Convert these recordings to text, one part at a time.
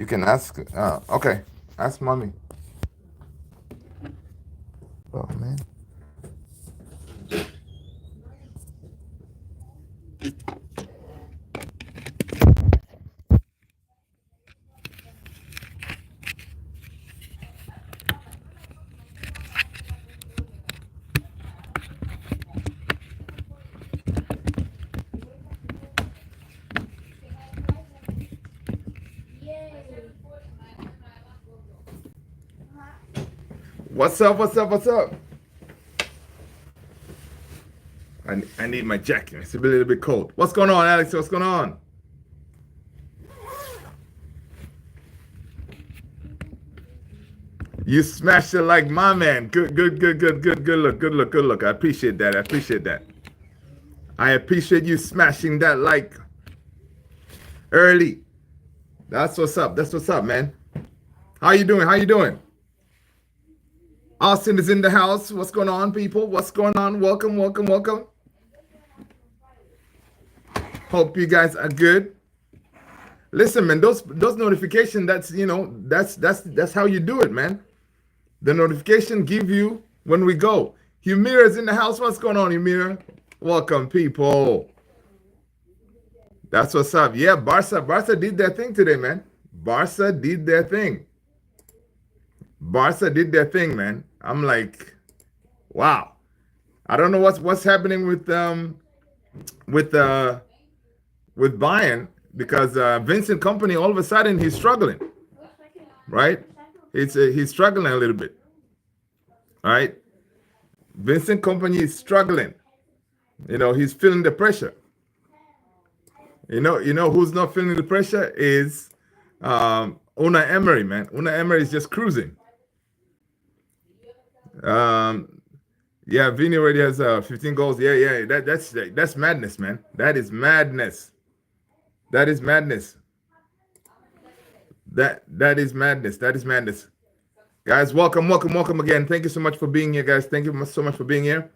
You can ask. Okay, ask mommy. Oh man. What's up? What's up? What's up? I need my jacket. It's a little bit cold. What's going on, Alex? What's going on? You smashed it like my man. Good, good, good, good, good, good look, good look, good look. I appreciate that. I appreciate that. I appreciate you smashing that like early. That's what's up. That's what's up, man. How you doing? How you doing? Austin is in the house. What's going on, people? What's going on? Welcome, welcome, welcome. Hope you guys are good. Listen, man, those notifications, that's how you do it, man. The notification give you when we go. Humira is in the house. What's going on, Humira? Welcome, people. That's what's up. Yeah, Barca did their thing today, man. Barca did their thing. Barca did their thing, man. I'm like, wow. I don't know what's happening with Bayern, because Vincent Company, all of a sudden he's struggling, right? He's struggling a little bit, all right? Vincent Company is struggling. He's feeling the pressure. You know who's not feeling the pressure is Una Emery, man. Una Emery is just cruising. Yeah, Vini already has 15 goals. Yeah. That's madness, man. That is madness. That is madness. That is madness. That is madness. Guys, welcome again. Thank you so much for being here, guys. Thank you so much for being here.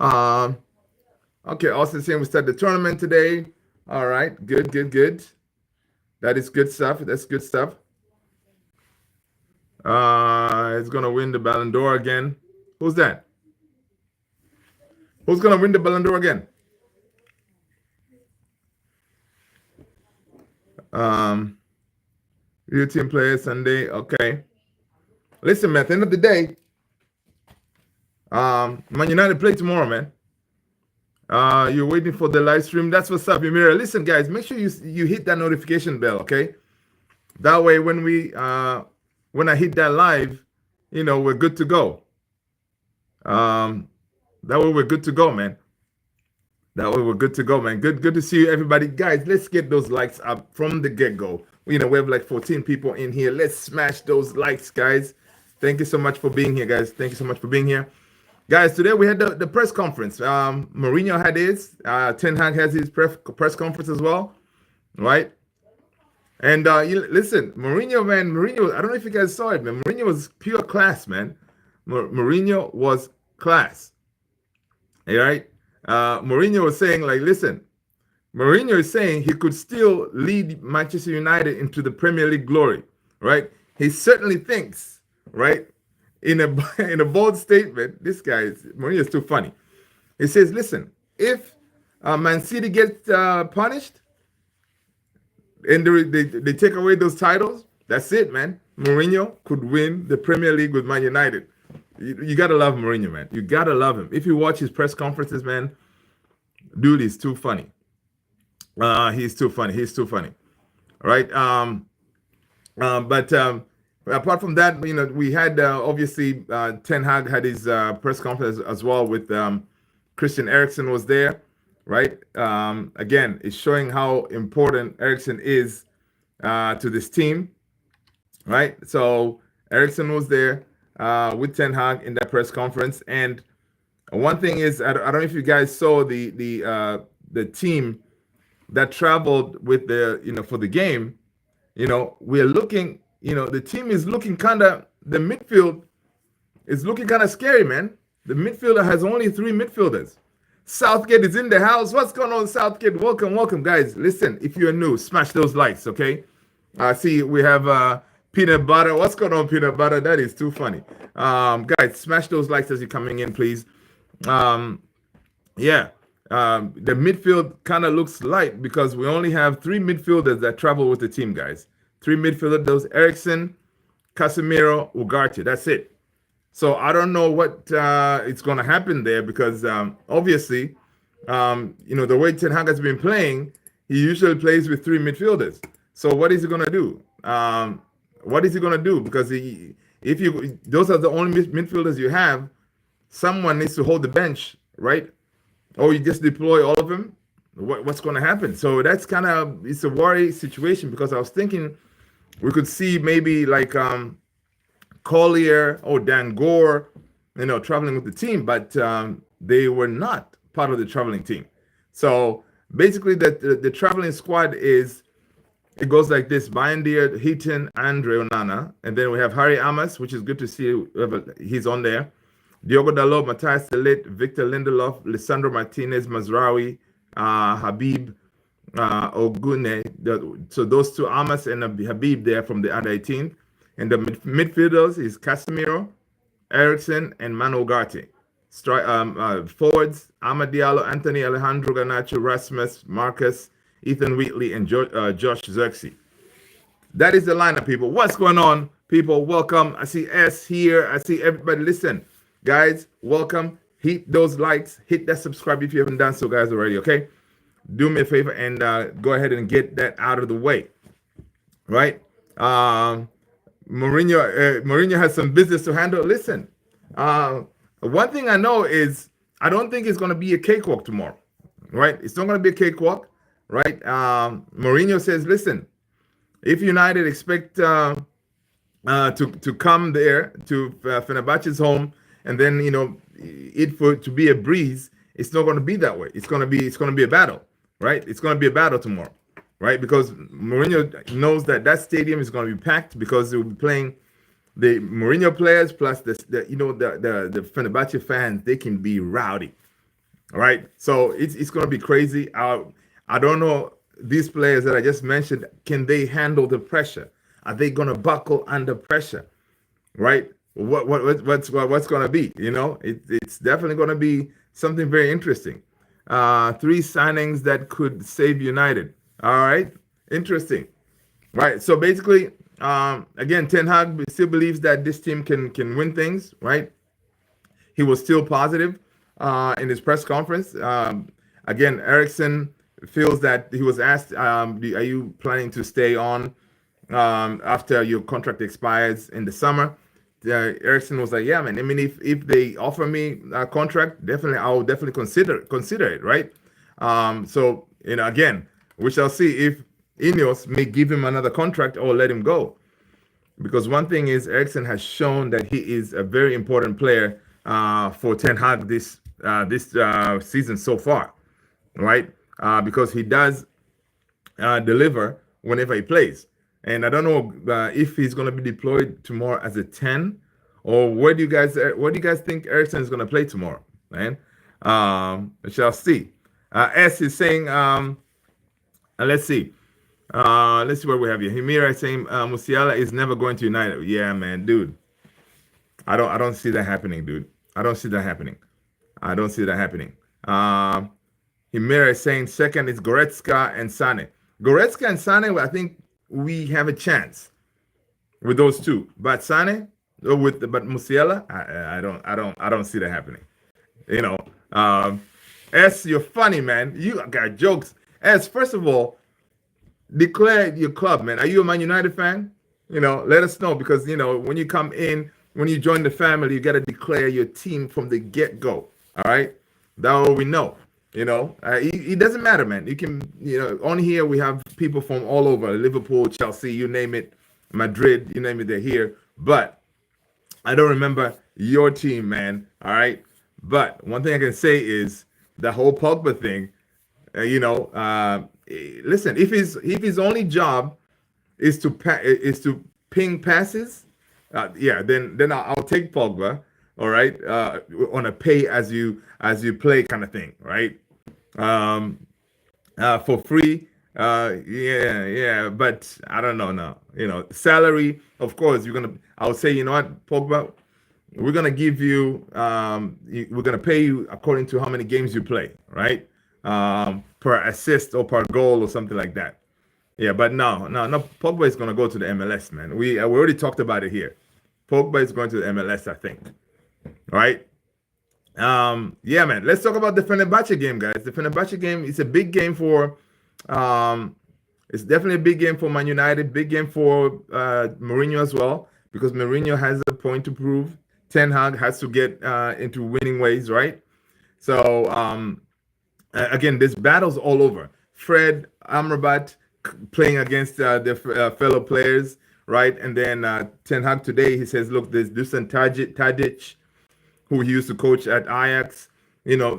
Okay, Austin saying we start the tournament today. All right, good. That is good stuff. That's good stuff. It's gonna win the Ballon d'Or again. Who's that? Who's gonna win the Ballon d'Or again? Real team player Sunday. Okay. Listen, man, at the end of the day, Man United play tomorrow, man. You're waiting for the live stream. That's what's up, Yamira. Listen, guys, make sure you hit that notification bell, okay? That way, when I hit that live, we're good to go. That way we're good to go, man. Good to see you, everybody. Guys, let's get those likes up from the get-go. We have like 14 people in here. Let's smash those likes, guys. Thank you so much for being here, guys. Thank you so much for being here. Guys, today we had the press conference. Mourinho had his. Ten Hag has his press conference as well, right? And listen, Mourinho, man, I don't know if you guys saw it, man. Mourinho was pure class, man. Mourinho was class. All right? Mourinho was saying, like, listen, Mourinho is saying he could still lead Manchester United into the Premier League glory, right? He certainly thinks, right? In a bold statement, Mourinho is too funny. He says, listen, if Man City gets punished and they take away those titles, that's it, man. Mourinho could win the Premier League with Man United. You got to love Mourinho, man. You got to love him. If you watch his press conferences, man, dude is too funny. He's too funny. All right? But apart from that, we had obviously Ten Hag had his press conference as well with Christian Eriksen was there, right? Again, it's showing how important Eriksen is to this team, right? So Eriksen was there with Ten Hag in that press conference, and one thing is, I don't know if you guys saw the team that traveled with for the game. We're looking. The team is looking the midfield is looking kind of scary, man. The midfielder has only 3 midfielders. Southgate is in the house. What's going on, Southgate? Welcome, guys. Listen, if you're new, smash those likes, okay? I see we have peanut butter. What's going on, peanut butter? That is too funny. Guys, smash those likes as you're coming in, please. Um, yeah. The midfield kind of looks light because we only have three midfielders that travel with the team, guys. Three midfielders, those Ericsson, Casemiro, Ugarte. That's it. So I don't know what is going to happen there because obviously, the way Ten Hag has been playing, he usually plays with three midfielders. So what is he going to do? What is he going to do? Because those are the only midfielders you have, someone needs to hold the bench, right? Or you just deploy all of them. What's going to happen? So that's it's a worry situation because I was thinking we could see maybe like Collier or Dan Gore, traveling with the team, but they were not part of the traveling team. So basically, the traveling squad it goes like this: Bayendier, Heaton, Andre Onana, and then we have Harry Amos, which is good to see. He's on there. Diogo Dalot, Matthias de Ligt, Victor Lindelof, Lisandro Martinez, Mazraoui, Habib, Ogune. So those two, Amos and Habib, there from the under 18. And the midfielders is Casemiro, Ericsson, and Manu Ugarte. Forwards, Amad Diallo, Anthony Alejandro Garnacho, Rasmus, Marcus, Ethan Wheatley, and Josh Xerxes. That is the lineup, people. What's going on, people? Welcome. I see S here. I see everybody. Listen, guys, welcome. Hit those likes. Hit that subscribe if you haven't done so, guys, already, okay? Do me a favor and go ahead and get that out of the way, right? Mourinho has some business to handle. Listen, one thing I know is I don't think it's going to be a cakewalk tomorrow, right? It's not going to be a cakewalk, right? Mourinho says, listen, if United expect to come there to Fenerbahce's home and then to be a breeze, it's not going to be that way. It's going to be a battle, right? It's going to be a battle tomorrow, right? Because Mourinho knows that stadium is going to be packed because they will be playing the Mourinho players plus the Fenerbahce fans. They can be rowdy, all right? So it's going to be crazy. I don't know, these players that I just mentioned, can they handle the pressure? Are they going to buckle under pressure, right? What's going to be? It's definitely going to be something very interesting. 3 signings that could save United. All right, interesting, right? So basically, again, Ten Hag still believes that this team can win things, right? He was still positive in his press conference. Again, Ericsson feels that he was asked, are you planning to stay on after your contract expires in the summer? Ericsson was like, yeah, man. I mean, if they offer me a contract, I'll definitely consider it, right? So again, we shall see if Ineos may give him another contract or let him go. Because one thing is, Ericsson has shown that he is a very important player for Ten Hag this season so far, right? Because he does deliver whenever he plays. And I don't know if he's going to be deployed tomorrow as a 10, or what do you guys think Ericsson is going to play tomorrow, man? We shall see. S is saying, let's see what we have here. Himira is saying Musiala is never going to United. Yeah, man, dude. I don't see that happening, dude. I don't see that happening. Himira is saying second is Goretzka and Sane. Goretzka and Sane, I think we have a chance with those two, but Sane but Musiala, I don't see that happening. S, you're funny, man. You got jokes. S, first of all, declare your club, man. Are you a Man United fan? Let us know, because when you come in, when you join the family, you got to declare your team from the get-go. All right, that way we know. It doesn't matter, man. You can, on here we have people from all over, Liverpool, Chelsea, you name it, Madrid, you name it, they're here. But I don't remember your team, man. All right. But one thing I can say is the whole Pogba thing. Listen, if his only job is to ping passes, then I'll take Pogba. All right, on a pay as you play kind of thing, right? For free, Yeah, but I don't know now. Salary, of course, I would say, Pogba, we're gonna give you, we're gonna pay you according to how many games you play, right? Per assist or per goal or something like that. Yeah, but no. Pogba is gonna go to the MLS, man. We already talked about it here. Pogba is going to the MLS, I think. Right? Yeah, man. Let's talk about the Fenerbahce game, guys. The Fenerbahce game is a big game for, um, it's definitely a big game for Man United, big game for Mourinho as well, because Mourinho has a point to prove. Ten Hag has to get into winning ways, right? So again, there's battles all over. Fred Amrabat playing against the fellow players, right? And then Ten Hag today, he says, look, there's Dusan Tadic, who he used to coach at Ajax.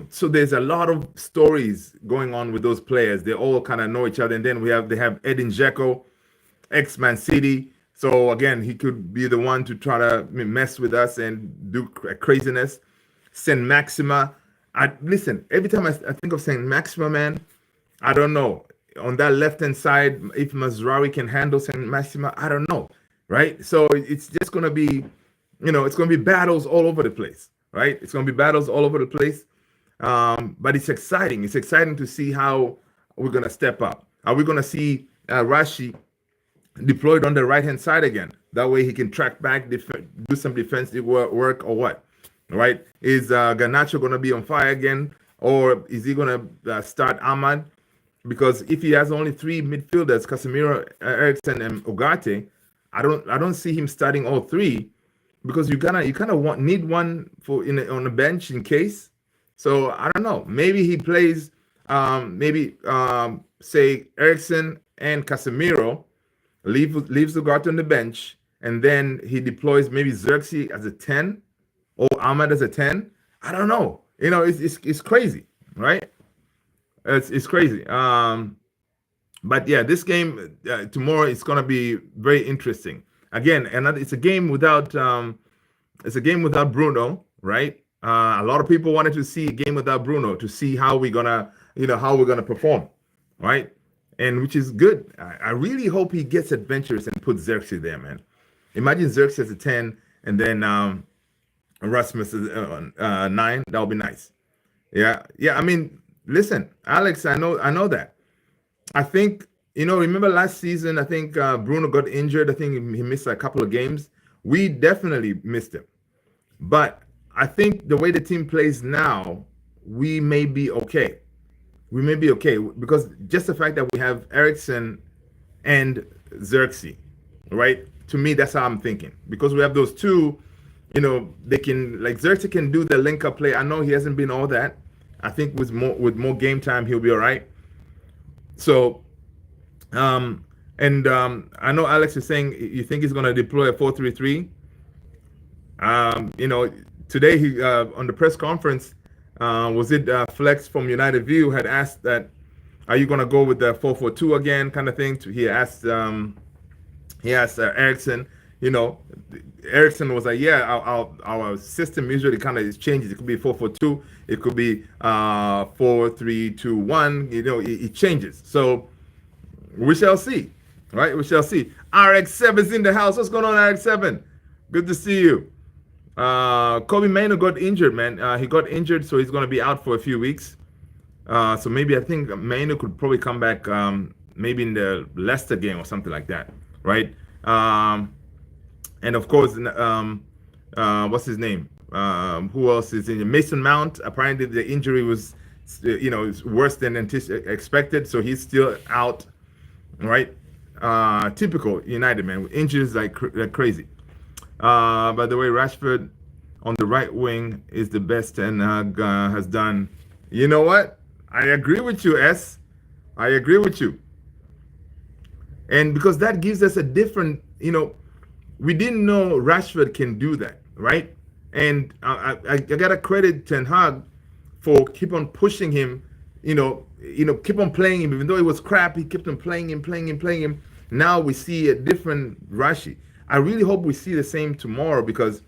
So there's a lot of stories going on with those players. They all kind of know each other. And then they have Edin Dzeko, ex-Man City. So again, he could be the one to try to mess with us and do craziness. Saint Maxima. Listen, every time I think of Saint Maxima, man, I don't know. On that left-hand side, if Mazraoui can handle Saint Maxima, I don't know, right? So it's just going to be, it's going to be battles all over the place, right? It's going to be battles all over the place. But it's exciting. It's exciting to see how we're going to step up. Are we going to see Rashi deployed on the right-hand side again? That way he can track back, do some defensive work or what, right? Is Garnacho going to be on fire again? Or is he going to start Ahmad? Because if he has only three midfielders, Casemiro, Eriksen, and Ugarte, I don't see him starting all three, because you kind of need one on the bench in case. So I don't know. Maybe he plays say Eriksen and Casemiro, leaves Ugarte on the bench, and then he deploys maybe Xerxes as a 10 or Ahmad as a 10. I don't know. It's crazy, right? It's crazy. But yeah, this game tomorrow is gonna be very interesting. Again, it's a game without Bruno, right? A lot of people wanted to see a game without Bruno to see how we're gonna perform, right? And which is good. I really hope he gets adventurous and puts Xerxes there, man. Imagine Xerxes as a 10 and then Rasmus as 9. That would be nice. Yeah. I mean, listen, Alex, I know that. I think, remember last season, I think Bruno got injured. I think he missed a couple of games. We definitely missed him. But I think the way the team plays now, we may be okay. We may be okay because just the fact that we have Eriksen and Xerxes, right? To me, that's how I'm thinking. Because we have those two, they can, like Xerxes can do the link-up play. I know he hasn't been all that. I think with more game time, he'll be all right. So, I know Alex is saying you think he's going to deploy a 4-3-3. Today he on the press conference, was it Flex from United View had asked that, are you going to go with the 4-4-2 again, kind of thing? He asked Eriksen. Eriksen was like, yeah, our system usually kind of changes. It could be 4-4-2. It could be 4-3-2-1. It changes. So we shall see, right? We shall see. RX7 is in the house. What's going on, RX7? Good to see you. Kobe Mainoo got injured, man. He got injured, so he's going to be out for a few weeks. So maybe I think Mainoo could probably come back maybe in the Leicester game or something like that, right? And of course, what's his name? Who else is in? Mason Mount. Apparently, the injury was, worse than expected, so he's still out, right? Typical United, man. Injuries like crazy. By the way, Rashford on the right wing is the best and has done. You know what? I agree with you, S. I agree with you. And because that gives us a different, we didn't know Rashford can do that, right? And I gotta credit Ten Hag for keep on pushing him, keep on playing him. Even though it was crap, he kept on playing him. Now we see a different Rashi. I really hope we see the same tomorrow because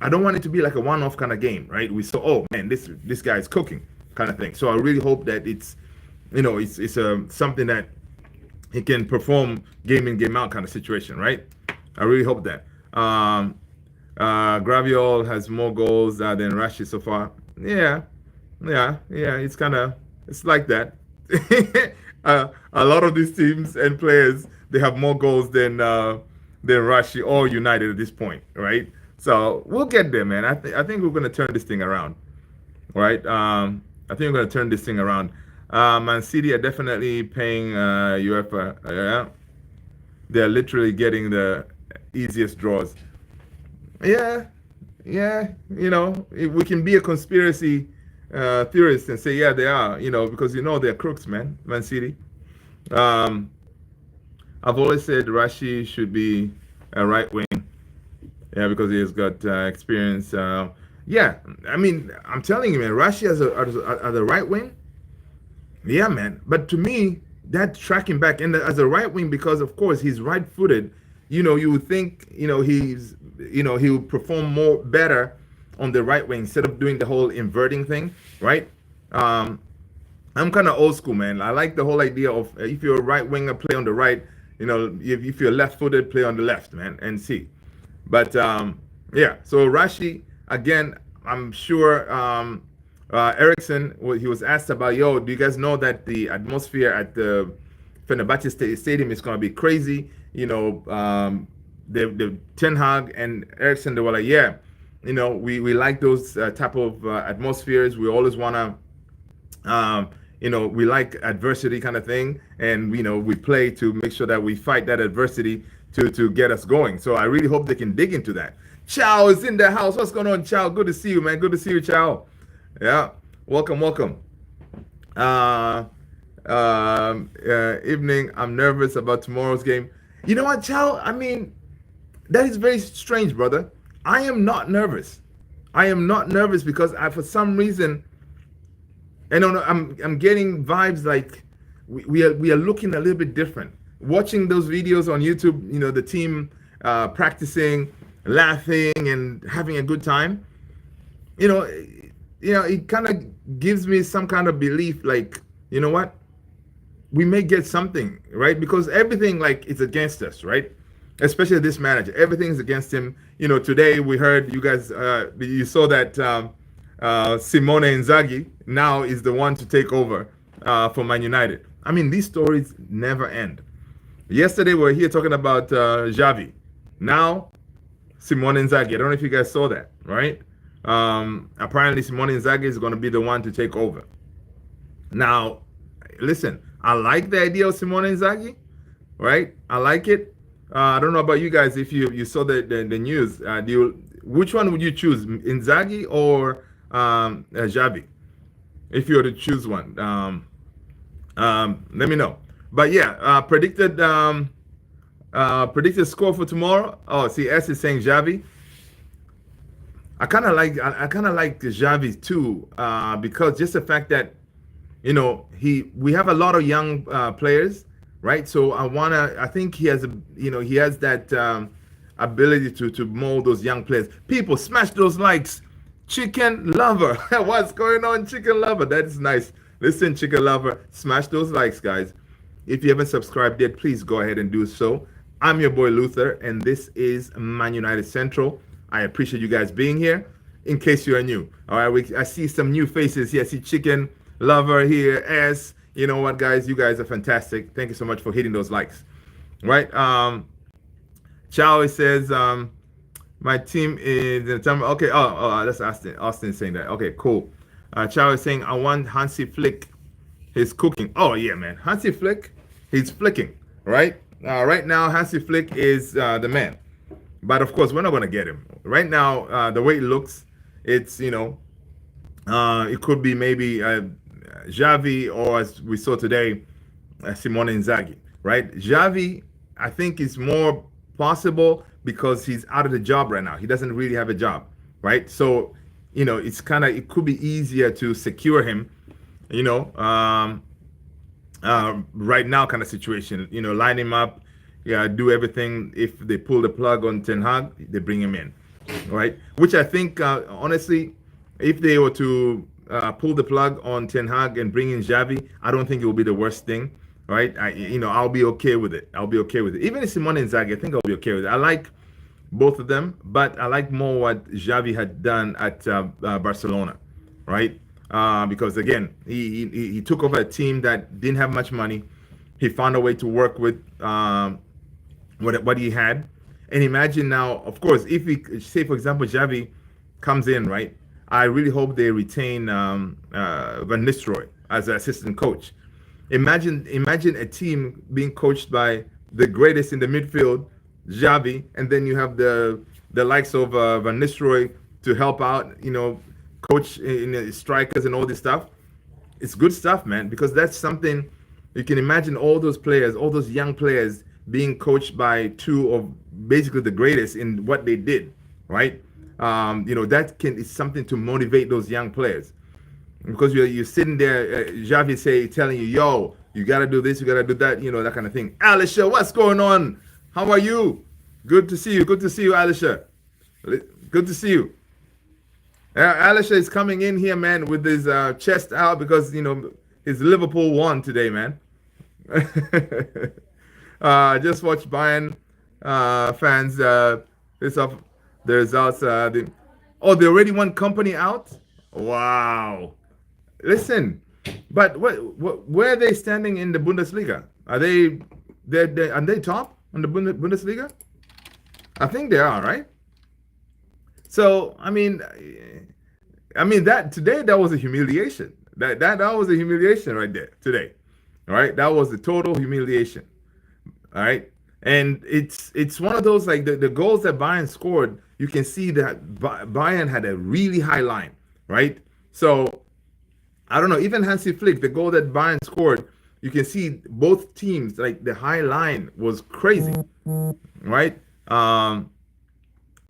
I don't want it to be like a one-off kind of game, right? We saw, oh man, this guy is cooking kind of thing. So I really hope that it's, it's something that he can perform game in, game out kind of situation, right? I really hope that. Graviol has more goals than Rashi so far. Yeah, yeah. It's like that. A lot of these teams and players, they have more goals than Rashi or United at this point, right? So we'll get there, man. I think we're gonna turn this thing around, right? I think we're gonna turn this thing around. Man City are definitely paying UEFA. Yeah, they're literally getting the easiest draws. Yeah, yeah. We can be a conspiracy theorist and say, yeah, they are. Because they're crooks, man. Man City. Um, I've always said Rashi should be a right wing. Yeah, because he has got experience. Yeah, I mean, I'm telling you, man, Rashi as a right wing. Yeah, man. But to me, that tracking back and as a right wing, because of course he's right-footed. You would think he would perform more better on the right wing instead of doing the whole inverting thing, right? Um, I'm kind of old school, man. I like the whole idea of if you're a right winger, play on the right. If you're left-footed, play on the left, man, and see. But yeah, so Rashi again, I'm sure Ericsson, he was asked about, yo, do you guys know that the atmosphere at the Fenerbahce Stadium is going to be crazy? The Ten Hag and Ericsson, they were like, yeah, we like those type of atmospheres. We always want we like adversity kind of thing, and we play to make sure that we fight that adversity to get us going. So I really hope they can dig into that. Chow is in the house. What's going on, Chow? Good to see you, man. Good to see you, Chow. Yeah, welcome. Evening. I'm nervous about tomorrow's game. You know what, Chow? I mean, that is very strange, brother. I am not nervous. I am not nervous because for some reason, I'm getting vibes like we are looking a little bit different. Watching those videos on YouTube, the team practicing, laughing, and having a good time. It kind of gives me some kind of belief, like, you know what? We may get something, right? Because everything, like, is against us, right? Especially this manager. Everything's against him. Today we heard, you guys, you saw that Simone Inzaghi now is the one to take over for Man United. I mean, these stories never end. Yesterday we were here talking about Xavi. Now, Simone Inzaghi. I don't know if you guys saw that, right? Apparently, Simone Inzaghi is going to be the one to take over. Now, listen, I like the idea of Simone Inzaghi, right? I like it. I don't know about you guys. If you saw the news, which one would you choose, Inzaghi or Xavi? If you were to choose one, let me know. But yeah, predicted score for tomorrow. Oh, see, S is saying Xavi. I kind of like Xavi too, because just the fact that we have a lot of young players, right? So I think he has that ability to mold those young players. People, smash those likes. Chicken Lover, what's going on, Chicken Lover? That is nice. Listen, Chicken Lover, smash those likes, guys. If you haven't subscribed yet, please go ahead and do so. I'm your boy Luther, and this is Man United Central. I appreciate you guys being here. In case you are new, all right. I see some new faces here. I see Chicken Lover here. S. You know what, guys? You guys are fantastic. Thank you so much for hitting those likes. Right. Chow says, my team is in the time. Okay. Oh, that's Austin. Austin saying that. Okay, cool. Chow is saying, I want Hansi Flick. He's cooking. Oh yeah, man. Hansi Flick, he's flicking. Right. Right now, Hansi Flick is the man. But of course, we're not going to get him right now. The way it looks, it's it could be maybe Xavi, or as we saw today, Simone Inzaghi. Right, Xavi, I think is more possible because he's out of the job right now. He doesn't really have a job, right? So it could be easier to secure him. Right now kind of situation. Line him up. Yeah, do everything. If they pull the plug on Ten Hag, they bring him in, right? Which I think, honestly, if they were to pull the plug on Ten Hag and bring in Xavi, I don't think it will be the worst thing. right? I'll be okay with it. I'll be okay with it. Even if Simone Inzaghi, I think I'll be okay with it. I like both of them, but I like more what Xavi had done at Barcelona, right? Because again, he took over a team that didn't have much money. He found a way to work with what he had, and imagine now. Of course, if we say, for example, Xavi comes in, right? I really hope they retain Van Nistelrooy as an assistant coach. Imagine a team being coached by the greatest in the midfield, Xavi, and then you have the likes of Van Nistelrooy to help out, coach in the strikers and all this stuff. It's good stuff, man, because that's something you can imagine all those players, all those young players being coached by two of basically the greatest in what they did, right? That is something to motivate those young players because you're sitting there, Xavi telling you, yo, you got to do this, you got to do that, that kind of thing. Alisha, what's going on? How are you? Good to see you. Good to see you, Alisha. Good to see you. Alisha is coming in here, man, with his chest out because, his Liverpool won today, man. Just watch Bayern fans this off the results. They already won company out. Wow. Listen, but where are they standing in the Bundesliga? Are they top on the Bundesliga? I think they are, right? So I mean that today that was a humiliation. That was a humiliation right there today. All right, that was a total humiliation. All right, and it's one of those like the goals that Bayern scored. You can see that Bayern had a really high line, right? So I don't know. Even Hansi Flick, the goal that Bayern scored, you can see both teams like the high line was crazy, right?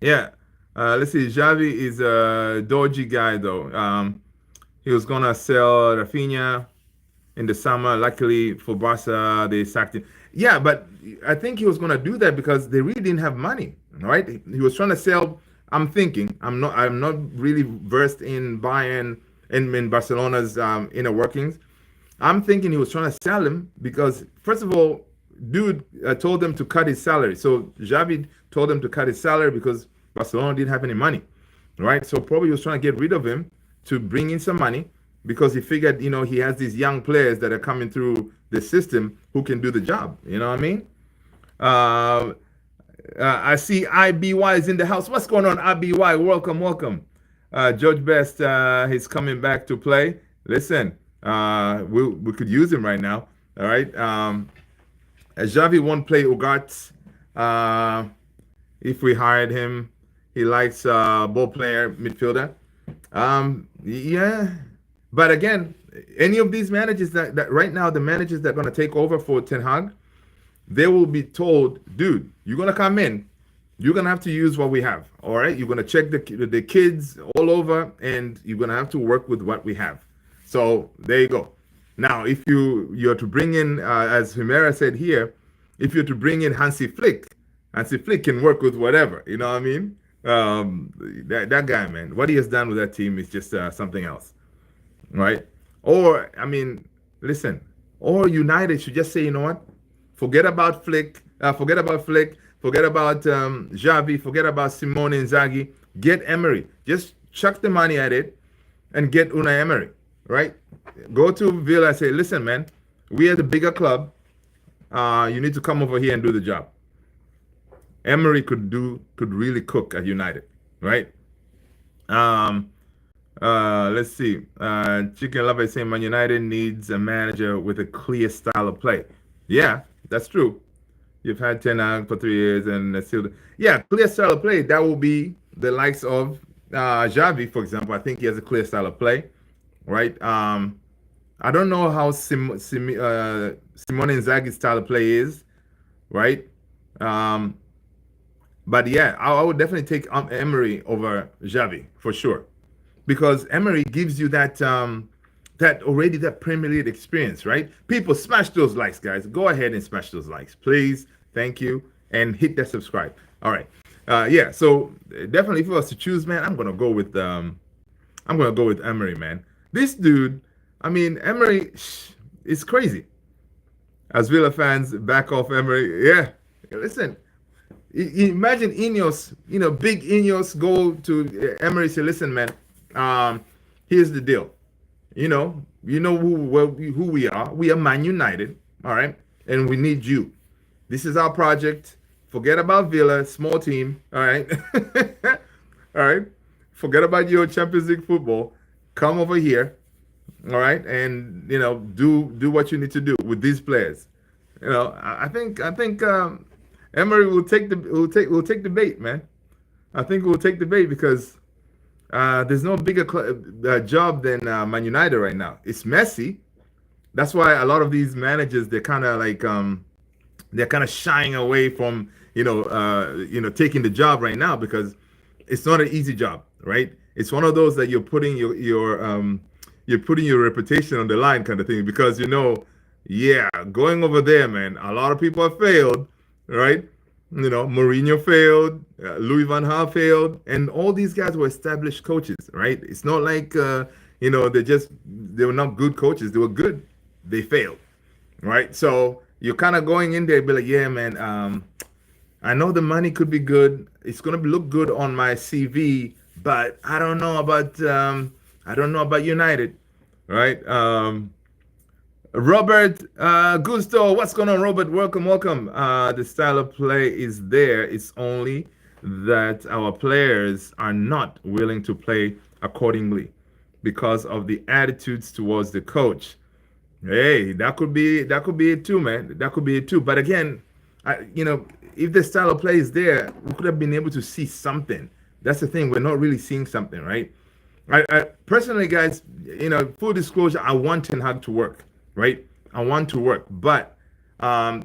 Yeah. Let's see. Xavi is a dodgy guy though. He was gonna sell Rafinha in the summer. Luckily for Barca, they sacked him. Yeah, but I think he was gonna do that because they really didn't have money, right? He was trying to sell. I'm not really versed in Bayern and in Barcelona's inner workings. I'm thinking he was trying to sell him because first of all, dude told them to cut his salary. So Xavi told them to cut his salary because Barcelona didn't have any money, right? So probably he was trying to get rid of him to bring in some money because he figured, he has these young players that are coming through the system who can do the job. You know what I mean? I see IBY is in the house. What's going on, IBY? Welcome. George Best is coming back to play. Listen, we could use him right now. All right. Xavi won't play Ugarte if we hired him. He likes ball player midfielder. Yeah, but again, any of these managers that right now, the managers that are going to take over for Ten Hag, they will be told, dude, you're going to come in, you're going to have to use what we have. All right, you're going to check the kids all over, and you're going to have to work with what we have. So there you go. Now, if you're to bring in, as Humera said here, if you're to bring in Hansi Flick can work with whatever. You know what I mean? That guy, man, what he has done with that team is just something else, right? Or listen, or United should just say, you know what? Forget about Flick, forget about Xavi, forget about Simone Inzaghi. Get Emery. Just chuck the money at it and get Unai Emery, right? Go to Villa and say, listen, man, we are the bigger club. You need to come over here and do the job. Emery could really cook at United, right? Let's see. Chicken Lover is saying Man United needs a manager with a clear style of play. Yeah, that's true. You've had Ten Hag for 3 years and still, clear style of play. That will be the likes of Xavi, for example. I think he has a clear style of play, right? I don't know how Simone Inzaghi's style of play is, right? But yeah, I would definitely take Emery over Xavi for sure, because Emery gives you that Premier League experience, right? People, smash those likes, guys. Go ahead and smash those likes, please. Thank you, and hit that subscribe. All right, So definitely, if I was to choose, man, I'm gonna go with Emery, man. This dude, Emery is crazy. As Villa fans back off Emery. Yeah, listen. Imagine Ineos, big Ineos go to Emery, say, listen, man, here's the deal. Who we are. We are Man United, all right, and we need you. This is our project. Forget about Villa, small team, all right, all right. Forget about your Champions League football. Come over here, all right, and do what you need to do with these players. I think Emery will take the bait, man. I think we'll take the bait because there's no bigger job than Man United right now. It's messy. That's why a lot of these managers they're kind of like they're kind of shying away from taking the job right now because it's not an easy job, right? It's one of those that you're putting you're putting your reputation on the line kind of thing because yeah, going over there, man. A lot of people have failed, right? Mourinho failed, Louis van Gaal failed, and all these guys were established coaches, right? It's not like they were not good coaches. They were good. They failed, right? So you're kind of going in there, be like, yeah, man. I know the money could be good. It's gonna look good on my CV, but I don't know about United, right? Robert Gusto, what's going on, Robert? Welcome. The style of play is there. It's only that our players are not willing to play accordingly because of the attitudes towards the coach. Hey, that could be it too, man. That could be it too. But again, if the style of play is there, we could have been able to see something. That's the thing. We're not really seeing something, right? I personally, guys, full disclosure, I want Ten Hag to work. Right, I want to work, but a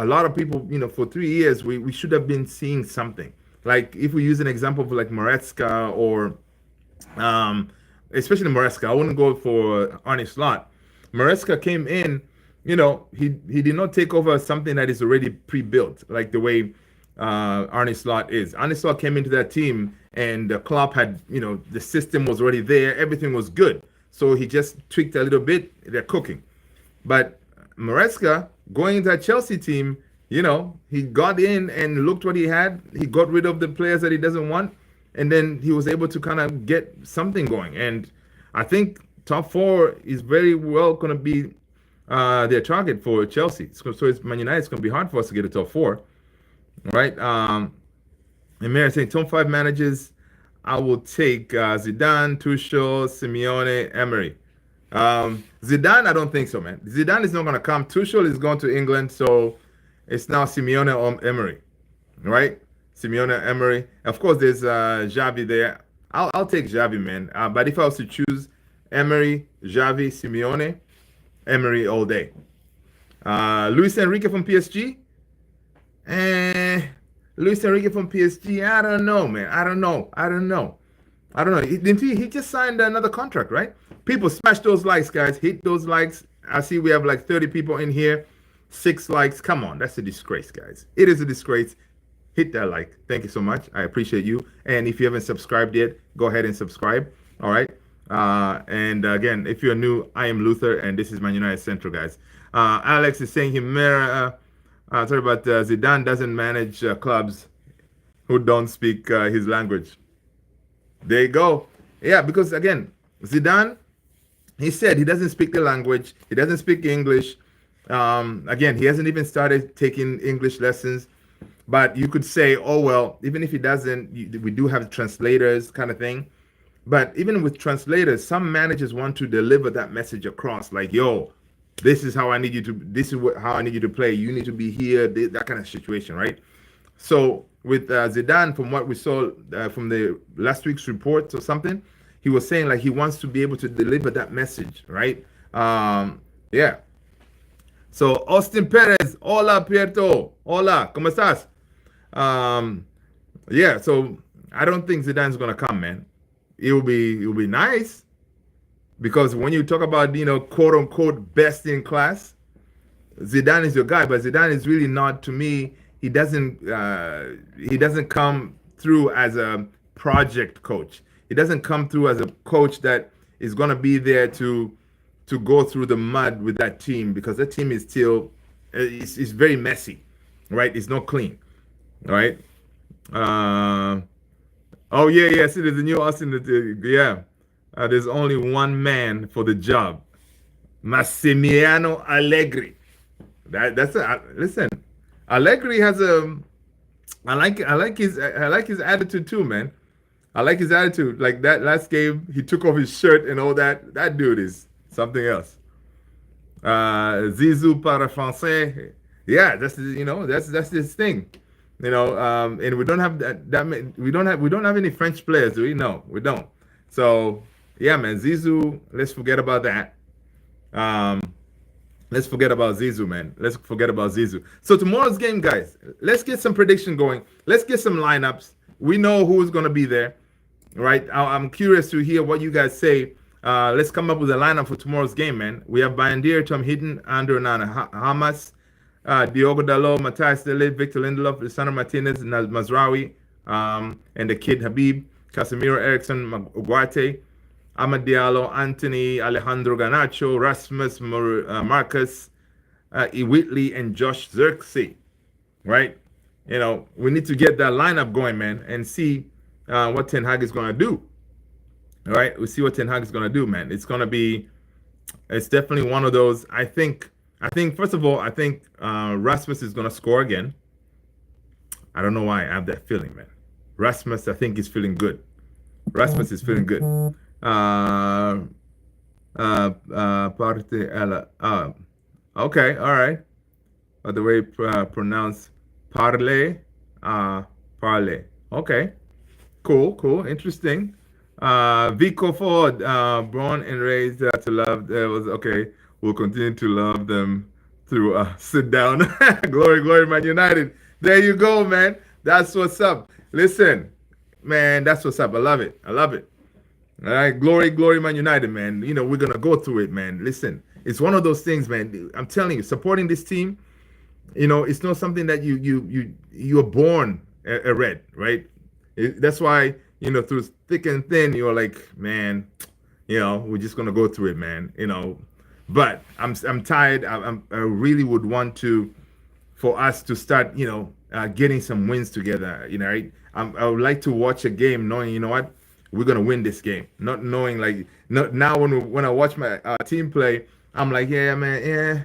lot of people, for 3 years, we should have been seeing something. Like if we use an example of like Maresca or, especially Maresca, I wouldn't go for Arne Slot. Maresca came in, he did not take over something that is already pre-built, like the way Arne Slot is. Arne Slot came into that team, and the club had, the system was already there, everything was good. So he just tweaked a little bit. They're cooking. But Maresca, going into that Chelsea team, he got in and looked what he had. He got rid of the players that he doesn't want. And then he was able to kind of get something going. And I think top four is very well going to be their target for Chelsea. So it's Man United. It's going to be hard for us to get a top four. Right? And Mary saying, top five managers, I will take Zidane, Tuchel, Simeone, Emery. Zidane, I don't think so, man. Zidane is not going to come. Tuchel is going to England, so it's now Simeone or Emery, right? Simeone, Emery. Of course, there's Xavi there. I'll take Xavi, man. But if I was to choose Emery, Xavi, Simeone, Emery all day. Luis Enrique from PSG. Luis Enrique from PSG. I don't know, man. I don't know. He just signed another contract, right? People, smash those likes, guys. Hit those likes. I see we have like 30 people in here. 6 likes. Come on. That's a disgrace, guys. It is a disgrace. Hit that like. Thank you so much. I appreciate you. And if you haven't subscribed yet, go ahead and subscribe. All right. And again, if you're new, I am Luther, and this is Man United Central, guys. Alex is saying Zidane doesn't manage clubs who don't speak his language. There you go. Yeah, because again, Zidane, he said he doesn't speak the language. He doesn't speak English. Again, he hasn't even started taking English lessons. But you could say, oh, well, even if he doesn't, we do have translators kind of thing. But even with translators, some managers want to deliver that message across. Like, yo, this is how I need you to play. You need to be here, that kind of situation, right? So with Zidane, from what we saw from the last week's report or something, he was saying like he wants to be able to deliver that message, right? Yeah. So Austin Perez, hola Pierto, hola, ¿cómo estás? Yeah. So I don't think Zidane's gonna come, man. It will be nice because when you talk about quote unquote best in class, Zidane is your guy, but Zidane is really not, to me. He doesn't come through as a project coach. He doesn't come through as a coach that is going to be there to go through the mud with that team, because that team is still it's very messy, right? It's not clean, right? Oh yeah. See, there's a new Austin. Yeah, there's only one man for the job, Massimiliano Allegri. That's a listen. Allegri has a. I like his attitude too, man. I like his attitude. Like that last game, he took off his shirt and all that. That dude is something else. Zizou para français. Yeah, that's his thing. And we don't have we don't have any French players, do we? No, we don't. So yeah, man, Zizou. Let's forget about that. Let's forget about Zizou, man. Let's forget about Zizou. So tomorrow's game, guys, let's get some prediction going. Let's get some lineups. We know who's going to be there, right? I'm curious to hear what you guys say. Let's come up with a lineup for tomorrow's game, man. We have Bandier, Tom Hidden, Andrew Nana, Hamas, Diogo Dalot, Matthias Dele, Victor Lindelof, Lisandro Martinez, Mazraoui, and the kid Habib, Casemiro, Ericsson, Ugarte, Amad Diallo, Anthony, Alejandro Garnacho, Rasmus, Marcus, Whitley, and Josh Zirkzee, right? We need to get that lineup going, man, and see what Ten Hag is going to do. All right, we see what Ten Hag is going to do, man. It's definitely one of those. I think first of all, I think Rasmus is going to score again. I don't know why I have that feeling, man. Rasmus, I think, is feeling good. Rasmus is feeling good. Okay, all right. By the way, pronounce parler, parler. Okay, cool, interesting. Vico Ford, born and raised to love. Was okay. We'll continue to love them through. Sit down. Glory, Man United. There you go, man. That's what's up. Listen, man, that's what's up. I love it. All right, glory, Man United, man. We're gonna go through it, man. Listen, it's one of those things, man. I'm telling you, supporting this team, it's not something that you're born a red, right? That's why through thick and thin, you're like, man, we're just gonna go through it, man. But I'm tired. I really would want for us to start, getting some wins together. Right? I would like to watch a game knowing, what. We're gonna win this game, not knowing now when I watch my team play, I'm like, yeah, man, yeah,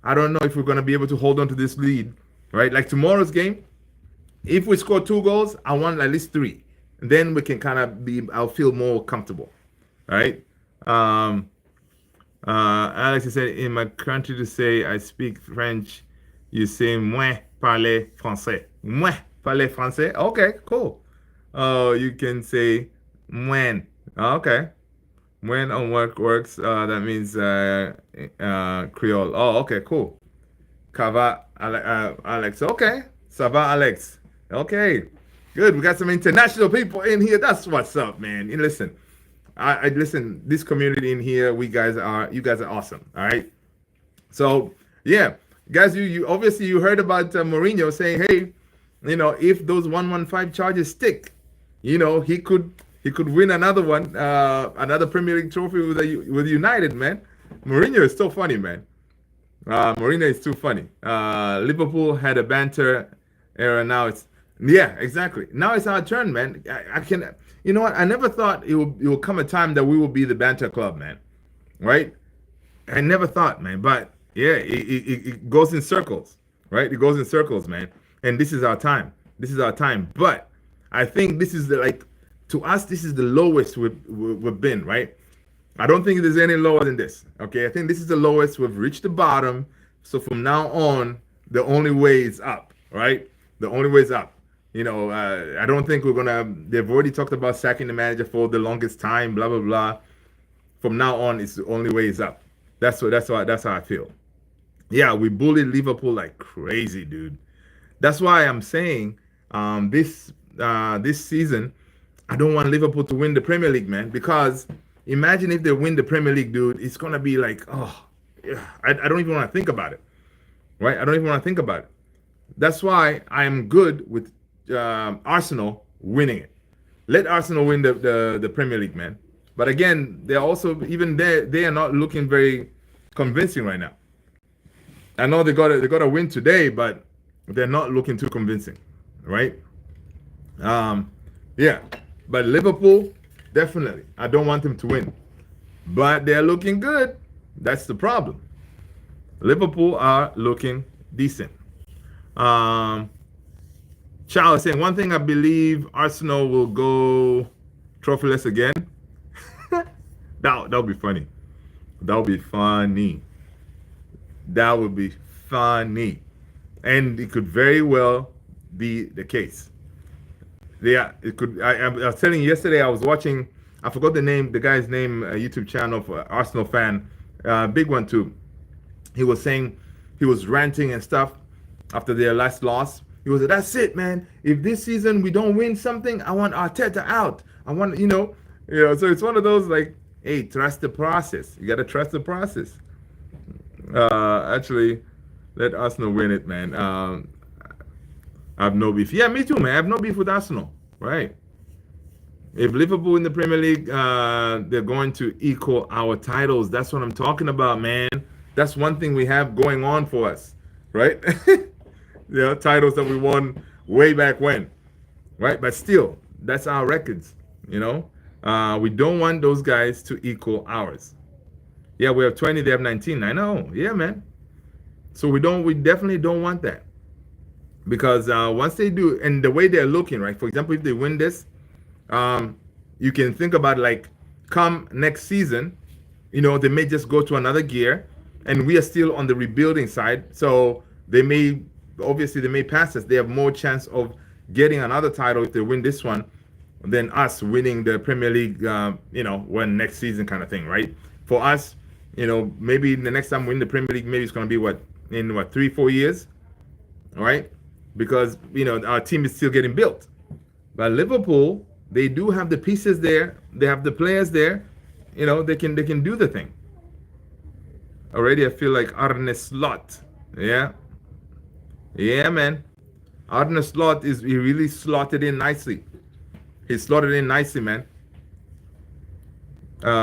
I don't know if we're gonna be able to hold on to this lead, right? Like tomorrow's game, if we score 2 goals, I want at least 3, and then we can kind of I'll feel more comfortable, right? Alex said, in my country to say I speak French, you say moi parler français, moi parler français. Okay, cool. You can say when. Okay. When on works, that means Creole. Oh, okay, cool. Kava, Alex. Okay. Sava, Alex. Okay. Good. We got some international people in here. That's what's up, man. And listen, I listen, this community in here, you guys are awesome. All right. So, yeah. Guys, you obviously you heard about Mourinho saying, hey, if those 115 charges stick, he could win another one, another Premier League trophy with United, man. Mourinho is so funny, man. Mourinho is too funny. Liverpool had a banter era. Now exactly. Now it's our turn, man. I can, what? I never thought it will come a time that we will be the banter club, man. Right? I never thought, man. But yeah, it goes in circles, right? It goes in circles, man. And this is our time. But I think this is to us, this is the lowest we've been, right? I don't think there's any lower than this. Okay, I think this is the lowest. We've reached the bottom. So from now on, the only way is up, right? The only way is up. I don't think they've already talked about sacking the manager for the longest time, blah, blah, blah. From now on, it's the only way is up. That's how I feel. Yeah, we bullied Liverpool like crazy, dude. That's why I'm saying this season, I don't want Liverpool to win the Premier League, man, because imagine if they win the Premier League, dude, it's going to be like, I don't even want to think about it, right? I don't even want to think about it. That's why I'm good with Arsenal winning it. Let Arsenal win the Premier League, man. But again, they're also, even they are not looking very convincing right now. I know they got a win today, but they're not looking too convincing, right? Um, yeah, but Liverpool definitely. I don't want them to win, but they're looking good. That's the problem. Liverpool are looking decent. Um, Charles saying one thing I believe Arsenal will go trophyless again. That'll be funny. That'll be funny. That would be funny, and it could very well be the case. Yeah, it could. I was telling you yesterday. I was watching. I forgot the name, the guy's name, YouTube channel for Arsenal fan, big one too. He was saying he was ranting and stuff after their last loss. He was like, "That's it, man. If this season we don't win something, I want Arteta out. I want, So it's one of those like, hey, trust the process. You gotta trust the process. Actually, let Arsenal win it, man. I have no beef. Yeah, me too, man. I have no beef with Arsenal. Right. If Liverpool in the Premier League, they're going to equal our titles. That's what I'm talking about, man. That's one thing we have going on for us, right? Titles that we won way back when, right? But still, that's our records, We don't want those guys to equal ours. Yeah, we have 20, they have 19. I know. Yeah, man. So we definitely don't want that. Because once they do, and the way they're looking, right? For example, if they win this, you can think about like come next season, they may just go to another gear, and we are still on the rebuilding side. So they may pass us. They have more chance of getting another title if they win this one than us winning the Premier League, when next season kind of thing, right? For us, maybe the next time we win the Premier League, maybe it's going to be in 3-4 years, all right? Because our team is still getting built. But Liverpool, they do have the pieces there. They have the players there. They can do the thing. Already, I feel like Arne Slot. Yeah, man. Arne Slot he really slotted in nicely. He slotted in nicely, man.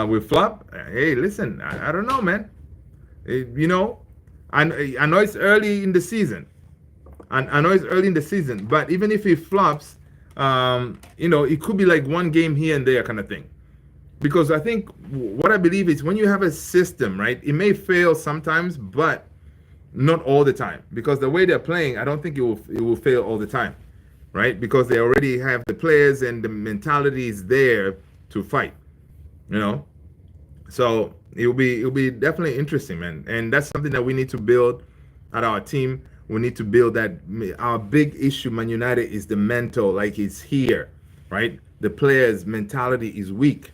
With Flop, hey, listen, I don't know, man. I know it's early in the season. I know it's early in the season, but even if he flops, it could be like one game here and there kind of thing. Because I think what I believe is when you have a system, right, it may fail sometimes, but not all the time. Because the way they're playing, I don't think it will fail all the time, right? Because they already have the players and the mentality is there to fight, So it'll be definitely interesting, man. And that's something that we need to build at our team. We need to build that. Our big issue, Man United, is the mental, like it's here, right? The players' mentality is weak,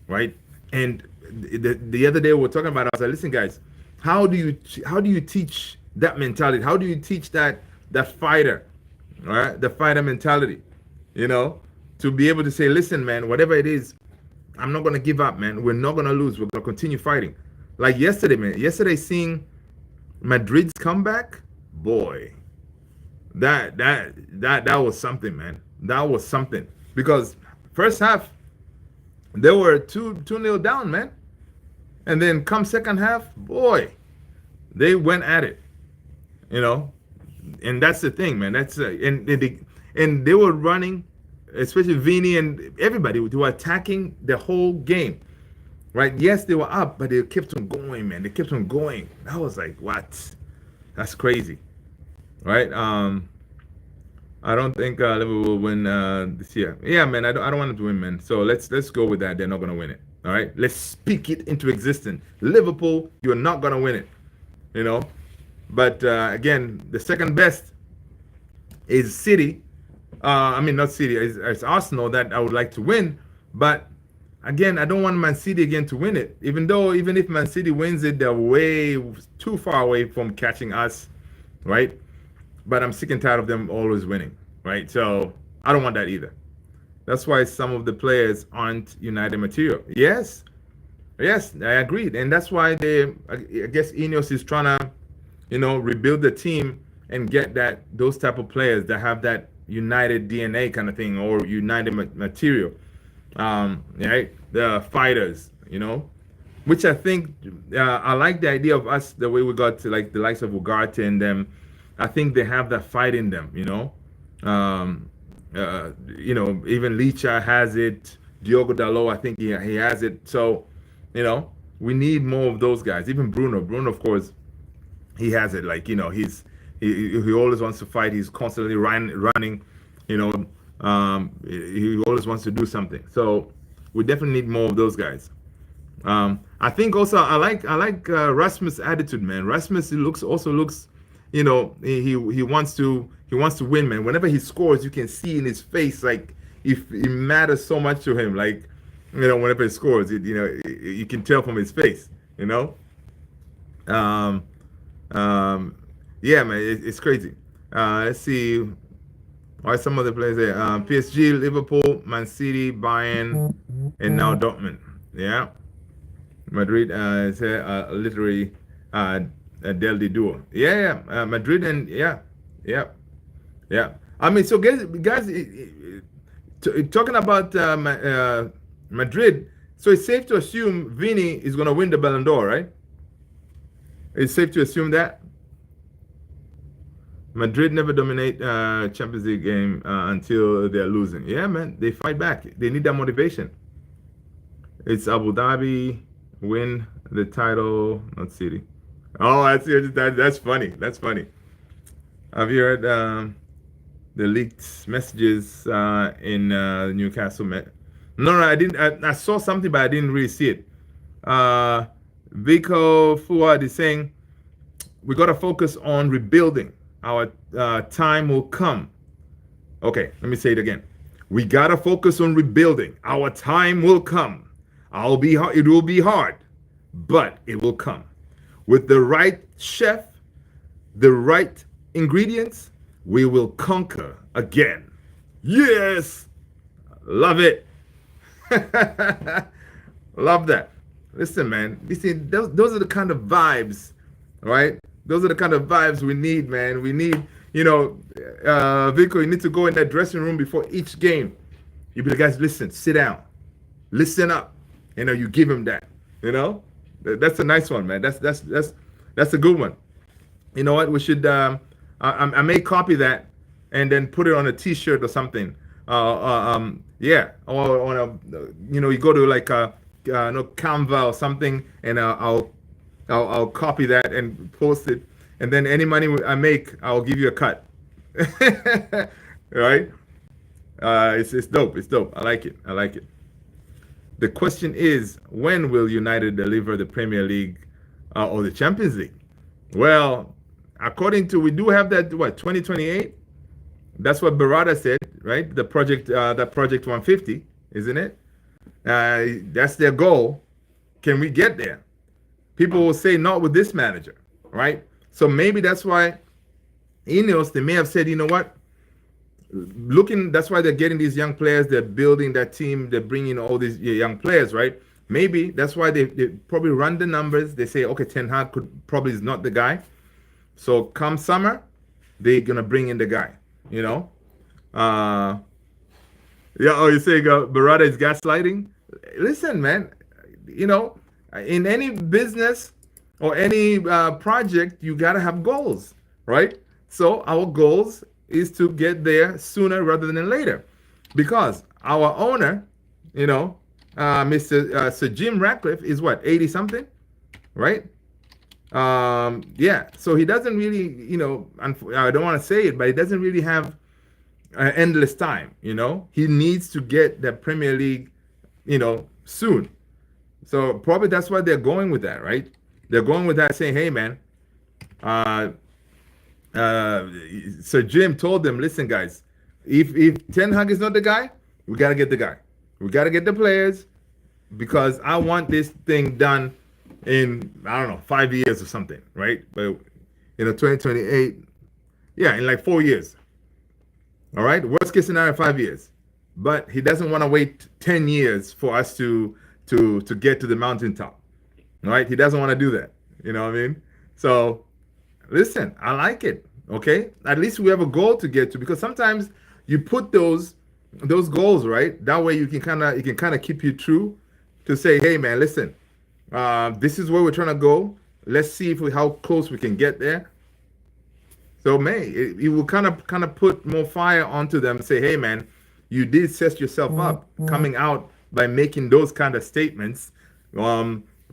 right? And the other day we were talking about, I was like, listen, guys, how do you teach that mentality? How do you teach that fighter, all right? The fighter mentality, to be able to say, listen, man, whatever it is, I'm not going to give up, man. We're not going to lose. We're going to continue fighting. Like yesterday, man. Yesterday, seeing Madrid's comeback, boy, that was something, man. That was something. Because first half, they were 2-0 down, man. And then come second half, boy, they went at it. And that's the thing, man. That's and they were running, especially Vini and everybody, they were attacking the whole game. Right? Yes, they were up, but they kept on going, man. They kept on going. I was like, what? That's crazy. Right? I don't think Liverpool will win this year. Yeah, man, I don't want them to win, man. So let's go with that. They're not gonna win it. All right? Let's speak it into existence. Liverpool, you're not gonna win it. But again, the second best is City. Not City. It's Arsenal that I would like to win. But again, I don't want Man City again to win it. Even if Man City wins it, they're way too far away from catching us, right? But I'm sick and tired of them always winning, right? So I don't want that either. That's why some of the players aren't United material. Yes, I agreed. And that's why I guess Ineos is trying to, rebuild the team and get those type of players that have that United DNA kind of thing or United material. Right? The fighters, which I think I like the idea of us the way we got to like the likes of Ugarte and them. I think they have that fight in them, um, even Licha has it. Diogo Dalot, I think he has it. So, we need more of those guys. Even Bruno. Bruno, of course, he has it. Like, he always wants to fight. He's constantly running. He always wants to do something. So we definitely need more of those guys. I think also I like Rasmus' attitude, man. Rasmus also looks, he wants to win, man. Whenever he scores, you can see in his face like if it matters so much to him. Like, whenever he scores, you can tell from his face. Yeah, man, it's crazy. Let's see. Why some other players there? PSG, Liverpool, Man City, Bayern, and now Dortmund. Yeah. Madrid is literally Del de Duo. Yeah. Madrid and yeah. I mean, so guys, talking about Madrid, so it's safe to assume Vini is going to win the Ballon d'Or, right? It's safe to assume that. Madrid never dominate Champions League game until they're losing. Yeah, man, they fight back. They need that motivation. It's Abu Dhabi win the title, not City. Oh, that's funny. That's funny. Have you heard the leaked messages in Newcastle? No, I didn't. I saw something, but I didn't really see it. Vico Fuad is saying we got to focus on rebuilding. Our time will come. Okay, let me say it again. We gotta focus on rebuilding. Our time will come. It will be hard, but it will come. With the right chef, the right ingredients, we will conquer again. Yes, love it. Love that. Listen, man. You see, those are the kind of vibes, right? Those are the kind of vibes we need, man. We need, Vico, you need to go in that dressing room before each game. You be like, guys, listen, sit down, listen up. You give him that. That's a nice one, man. That's a good one. You know what? We should. I may copy that and then put it on a T-shirt or something. Yeah, or on a, you go to like Canva or something, and I'll copy that and post it, and then any money I make, I'll give you a cut. Right? It's dope. It's dope. I like it. The question is, when will United deliver the Premier League or the Champions League? Well, according to, we do have that, 2028? That's what Barada said, right? The project, that Project 150, isn't it? That's their goal. Can we get there? People will say not with this manager, right? So maybe that's why Ineos, they may have said, you know what? That's why they're getting these young players. They're building that team. They're bringing all these young players, right? Maybe that's why they probably run the numbers. They say, okay, Ten Hag probably is not the guy. So come summer, they're going to bring in the guy, Yeah, you say Barada is gaslighting? Listen, man, in any business or any project, you got to have goals, right? So our goals is to get there sooner rather than later, because our owner, Mr. Sir Jim Ratcliffe is what, 80 something, right? Yeah, so he doesn't really, I don't want to say it, but he doesn't really have endless time. He needs to get the Premier League, soon. So probably that's why they're going with that, right? They're going with that, saying, hey, man, Sir Jim told them, listen, guys, if Ten Hag is not the guy, we got to get the guy. We got to get the players, because I want this thing done in, I don't know, 5 years or something, right? But, 2028, yeah, in like 4 years. All right? Worst case scenario, 5 years. But he doesn't want to wait 10 years for us to get to the mountaintop. All right? He doesn't want to do that. You know what I mean? So, listen, I like it. Okay? At least we have a goal to get to, because sometimes you put those goals, right? That way you can kind of keep you true to say, hey, man, listen, This is where we're trying to go. Let's see how close we can get there. So, man, it will kind of put more fire onto them and say, hey, man, you did set yourself up coming out by making those kind of statements.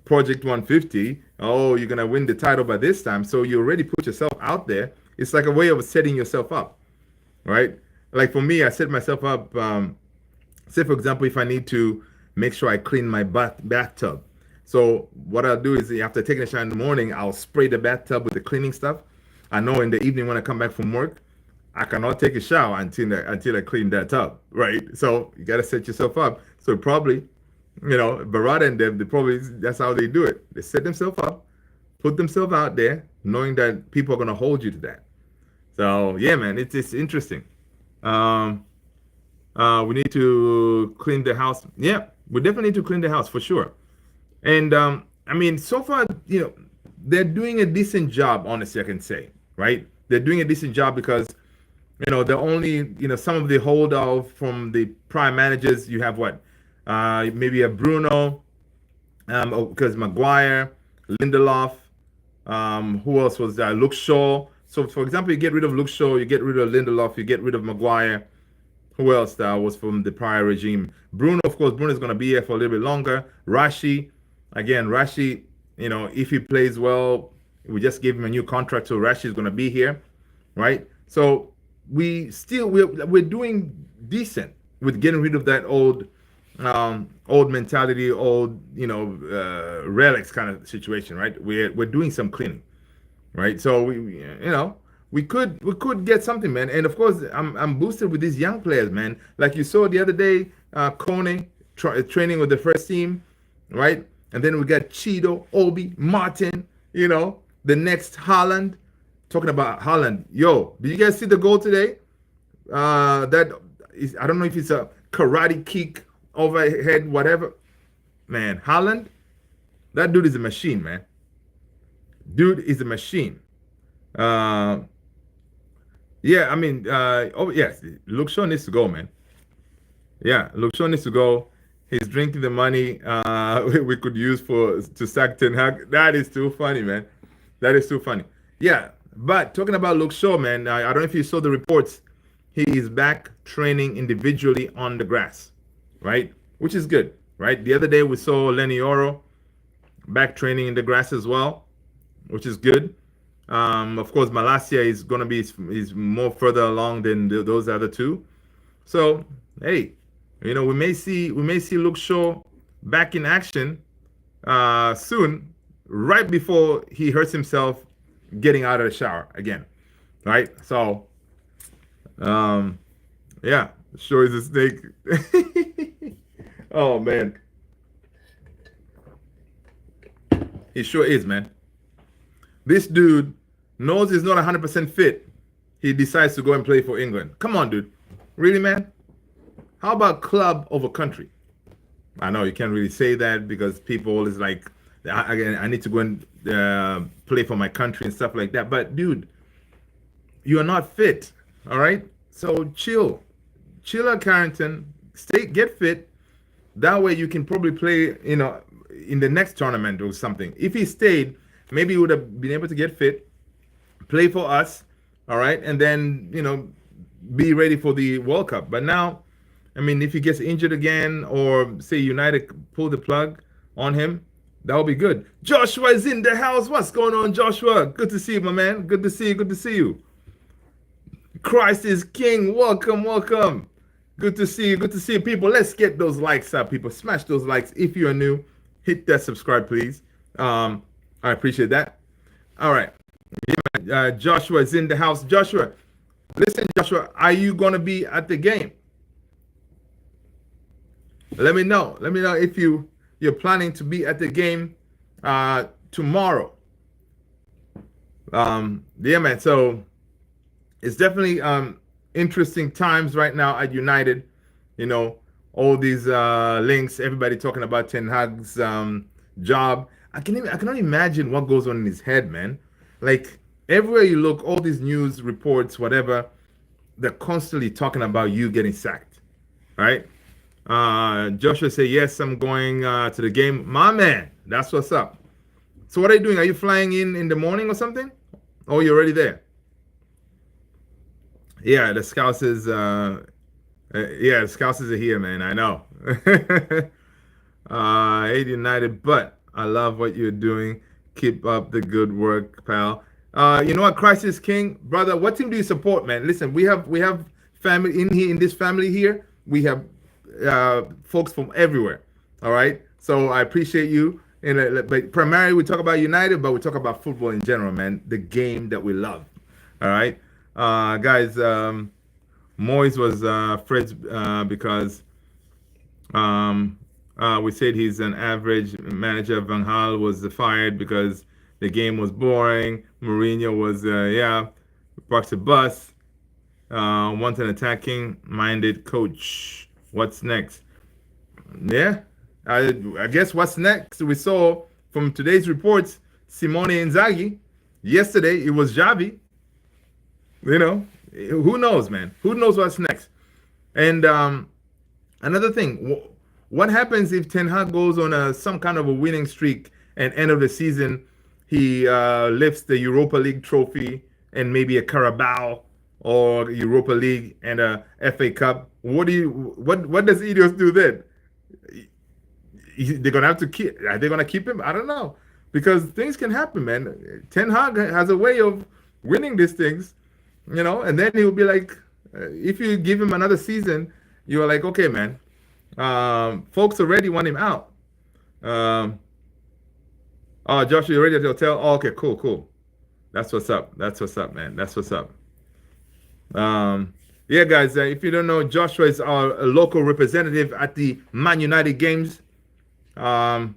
Project 150, oh, you're going to win the title by this time. So you already put yourself out there. It's like a way of setting yourself up, right? Like for me, I set myself up. Say, for example, if I need to make sure I clean my bathtub. So what I'll do is after taking a shower in the morning, I'll spray the bathtub with the cleaning stuff. I know in the evening when I come back from work, I cannot take a shower until I clean that tub, right? So you got to set yourself up. So probably, Barada and them, that's how they do it. They set themselves up, put themselves out there, knowing that people are going to hold you to that. So yeah, man, it's interesting. We need to clean the house. Yeah, we definitely need to clean the house for sure. And I mean, so far, they're doing a decent job, honestly, I can say, right? They're doing a decent job because, the only, some of the holdout from the prime managers, you have what? Maybe a Bruno, because Maguire, Lindelof, who else was there? Luke Shaw. So, for example, you get rid of Luke Shaw, you get rid of Lindelof, you get rid of Maguire. Who else was from the prior regime? Bruno, of course, Bruno is going to be here for a little bit longer. Rashi, if he plays well, we just gave him a new contract, so Rashi is going to be here, right? So we're doing decent with getting rid of that old mentality, relics kind of situation, right? We're doing some cleaning, right? So we could get something, man. And of course, I'm boosted with these young players, man. Like you saw the other day, Kone training with the first team, right? And then we got Cheeto, Obi, Martin, the next Haaland. Talking about Haaland. Yo, did you guys see the goal today? That is, I don't know if it's a karate kick overhead, whatever. Man, Haaland, that dude is a machine, man. Dude is a machine. Yeah, I mean, yes, Luke Shaw needs to go, man. Yeah, Luke Shaw needs to go. He's drinking the money we could use to sack Ten Hag. That is too funny, man. That is too funny. Yeah, but talking about Luke Shaw, man, I don't know if you saw the reports. He is back training individually on the grass, right? Which is good, right? The other day we saw Lenny Oro back training in the grass as well, which is good. Of course, Malacia is going to be is more further along than those other two. So, hey, we may see Luke Shaw back in action soon, right before he hurts himself getting out of the shower again, right? So, yeah, Shaw is a snake. Oh man, he sure is, man. This dude knows he's not 100% fit. He decides to go and play for England. Come on, dude. Really, man? How about club over country? I know you can't really say that because people always like, I need to go and play for my country and stuff like that. But, dude, you are not fit, all right? So chill. Chill at Carrington. Get fit. That way you can probably play, in the next tournament or something. If he stayed, maybe he would have been able to get fit, play for us, all right, and then, be ready for the World Cup. But now, I mean, if he gets injured again or, say, United pull the plug on him, that will be good. Joshua is in the house. What's going on, Joshua? Good to see you, my man. Good to see you. Good to see you. Christ is King. Welcome, welcome. Good to see you. Good to see you, people. Let's get those likes up, people. Smash those likes. If you are new, hit that subscribe, please. I appreciate that. All right. Yeah, Joshua is in the house. Joshua, listen, Joshua, are you going to be at the game? Let me know. Let me know if you're planning to be at the game tomorrow. Yeah, man. So it's definitely interesting times right now at United. All these links, everybody talking about Ten Hag's job. I cannot imagine what goes on in his head, man. Like everywhere you look, all these news reports, whatever, they're constantly talking about you getting sacked, right? Joshua say yes, I'm going to the game. My man, that's what's up. So what are you doing? Are you flying in the morning or something? Oh, you're already there. Yeah, the scouts is yeah, the scouts is here, man. I know. 8 United, but I love what you're doing. Keep up the good work, pal. You know what, Crisis King, brother, what team do you support, man? Listen, we have family in here, in this family here. We have folks from everywhere. All right. So I appreciate you. And but primarily we talk about United, but we talk about football in general, man. The game that we love. All right. Guys, Moyes was Fred's because we said he's an average manager. Van Gaal was fired because the game was boring. Mourinho was, yeah, parks a bus. Wants an attacking minded coach. What's next? Yeah, I guess what's next? We saw from today's reports, Simone Inzaghi. Yesterday, it was Xavi. You know, who knows, man? Who knows what's next? And another thing, what happens if Ten Hag goes on some kind of a winning streak and end of the season he lifts the Europa League trophy and maybe a Carabao or Europa League and a FA Cup? What does Ineos do then? They're gonna have to keep. Are they gonna keep him? I don't know, because things can happen, man. Ten Hag has a way of winning these things, you know, and then he'll be like, if you give him another season, you're like, okay, man, folks already want him out. Um, oh, Josh, you already at the hotel? Oh, okay, cool, cool. That's what's up. That's what's up, man. That's what's up. Yeah, guys, if you don't know, Joshua is our local representative at the Man United games. Yeah,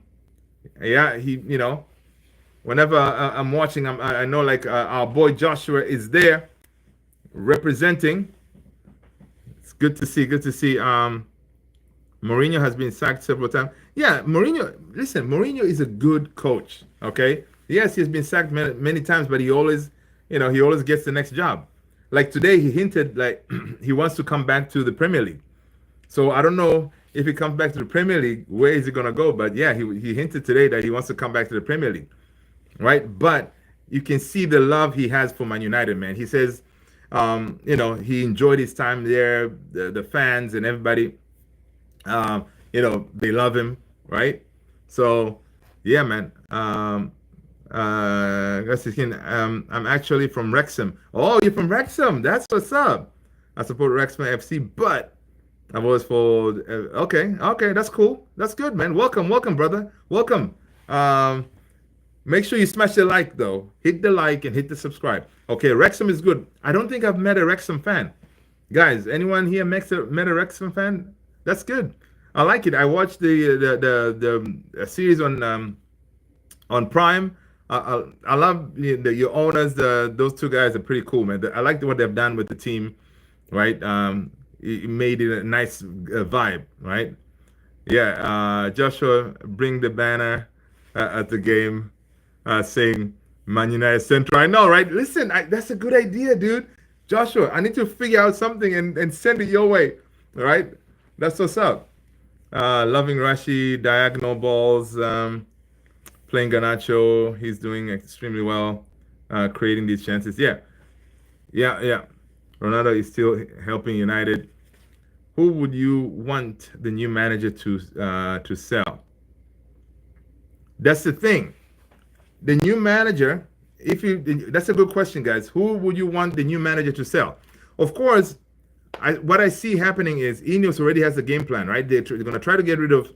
he, you know, whenever I'm watching, I know like our boy Joshua is there representing. It's good to see. Good to see. Mourinho has been sacked several times. Yeah, Mourinho. Listen, Mourinho is a good coach. Okay. Yes, he's been sacked many times, but he always, you know, he always gets the next job. Like today, he hinted like he wants to come back to the Premier League. So I don't know if he comes back to the Premier League, where is he gonna go? But yeah, he hinted today that he wants to come back to the Premier League, right? But you can see the love he has for Man United, man. He says, you know, he enjoyed his time there, the fans and everybody, you know, they love him, right? So yeah, man. I'm actually from Wrexham. Oh, you're from Wrexham. That's what's up. I support Wrexham FC, but I've always followed. Okay, okay, that's cool. That's good, man. Welcome, welcome, brother. Welcome. Make sure you smash the like, though. Hit the like and hit the subscribe. Okay, Wrexham is good. I don't think I've met a Wrexham fan. Guys, anyone here met a Wrexham fan? That's good. I like it. I watched the series on Prime. I love your owners. Those two guys are pretty cool, man. I like what they've done with the team, right? It made it a nice vibe, right? Yeah, Joshua, bring the banner at the game, saying Man United Central. I know, right? Listen, that's a good idea, dude. Joshua, I need to figure out something and send it your way, all right? That's what's up. Loving Rashi, diagonal balls, playing Garnacho. He's doing extremely well, creating these chances. Yeah, yeah, yeah. Ronaldo is still helping United. Who would you want the new manager to sell? That's the thing. The new manager, that's a good question, guys. Who would you want the new manager to sell? Of course, what I see happening is Ineos already has a game plan, right? They're going to try to get rid of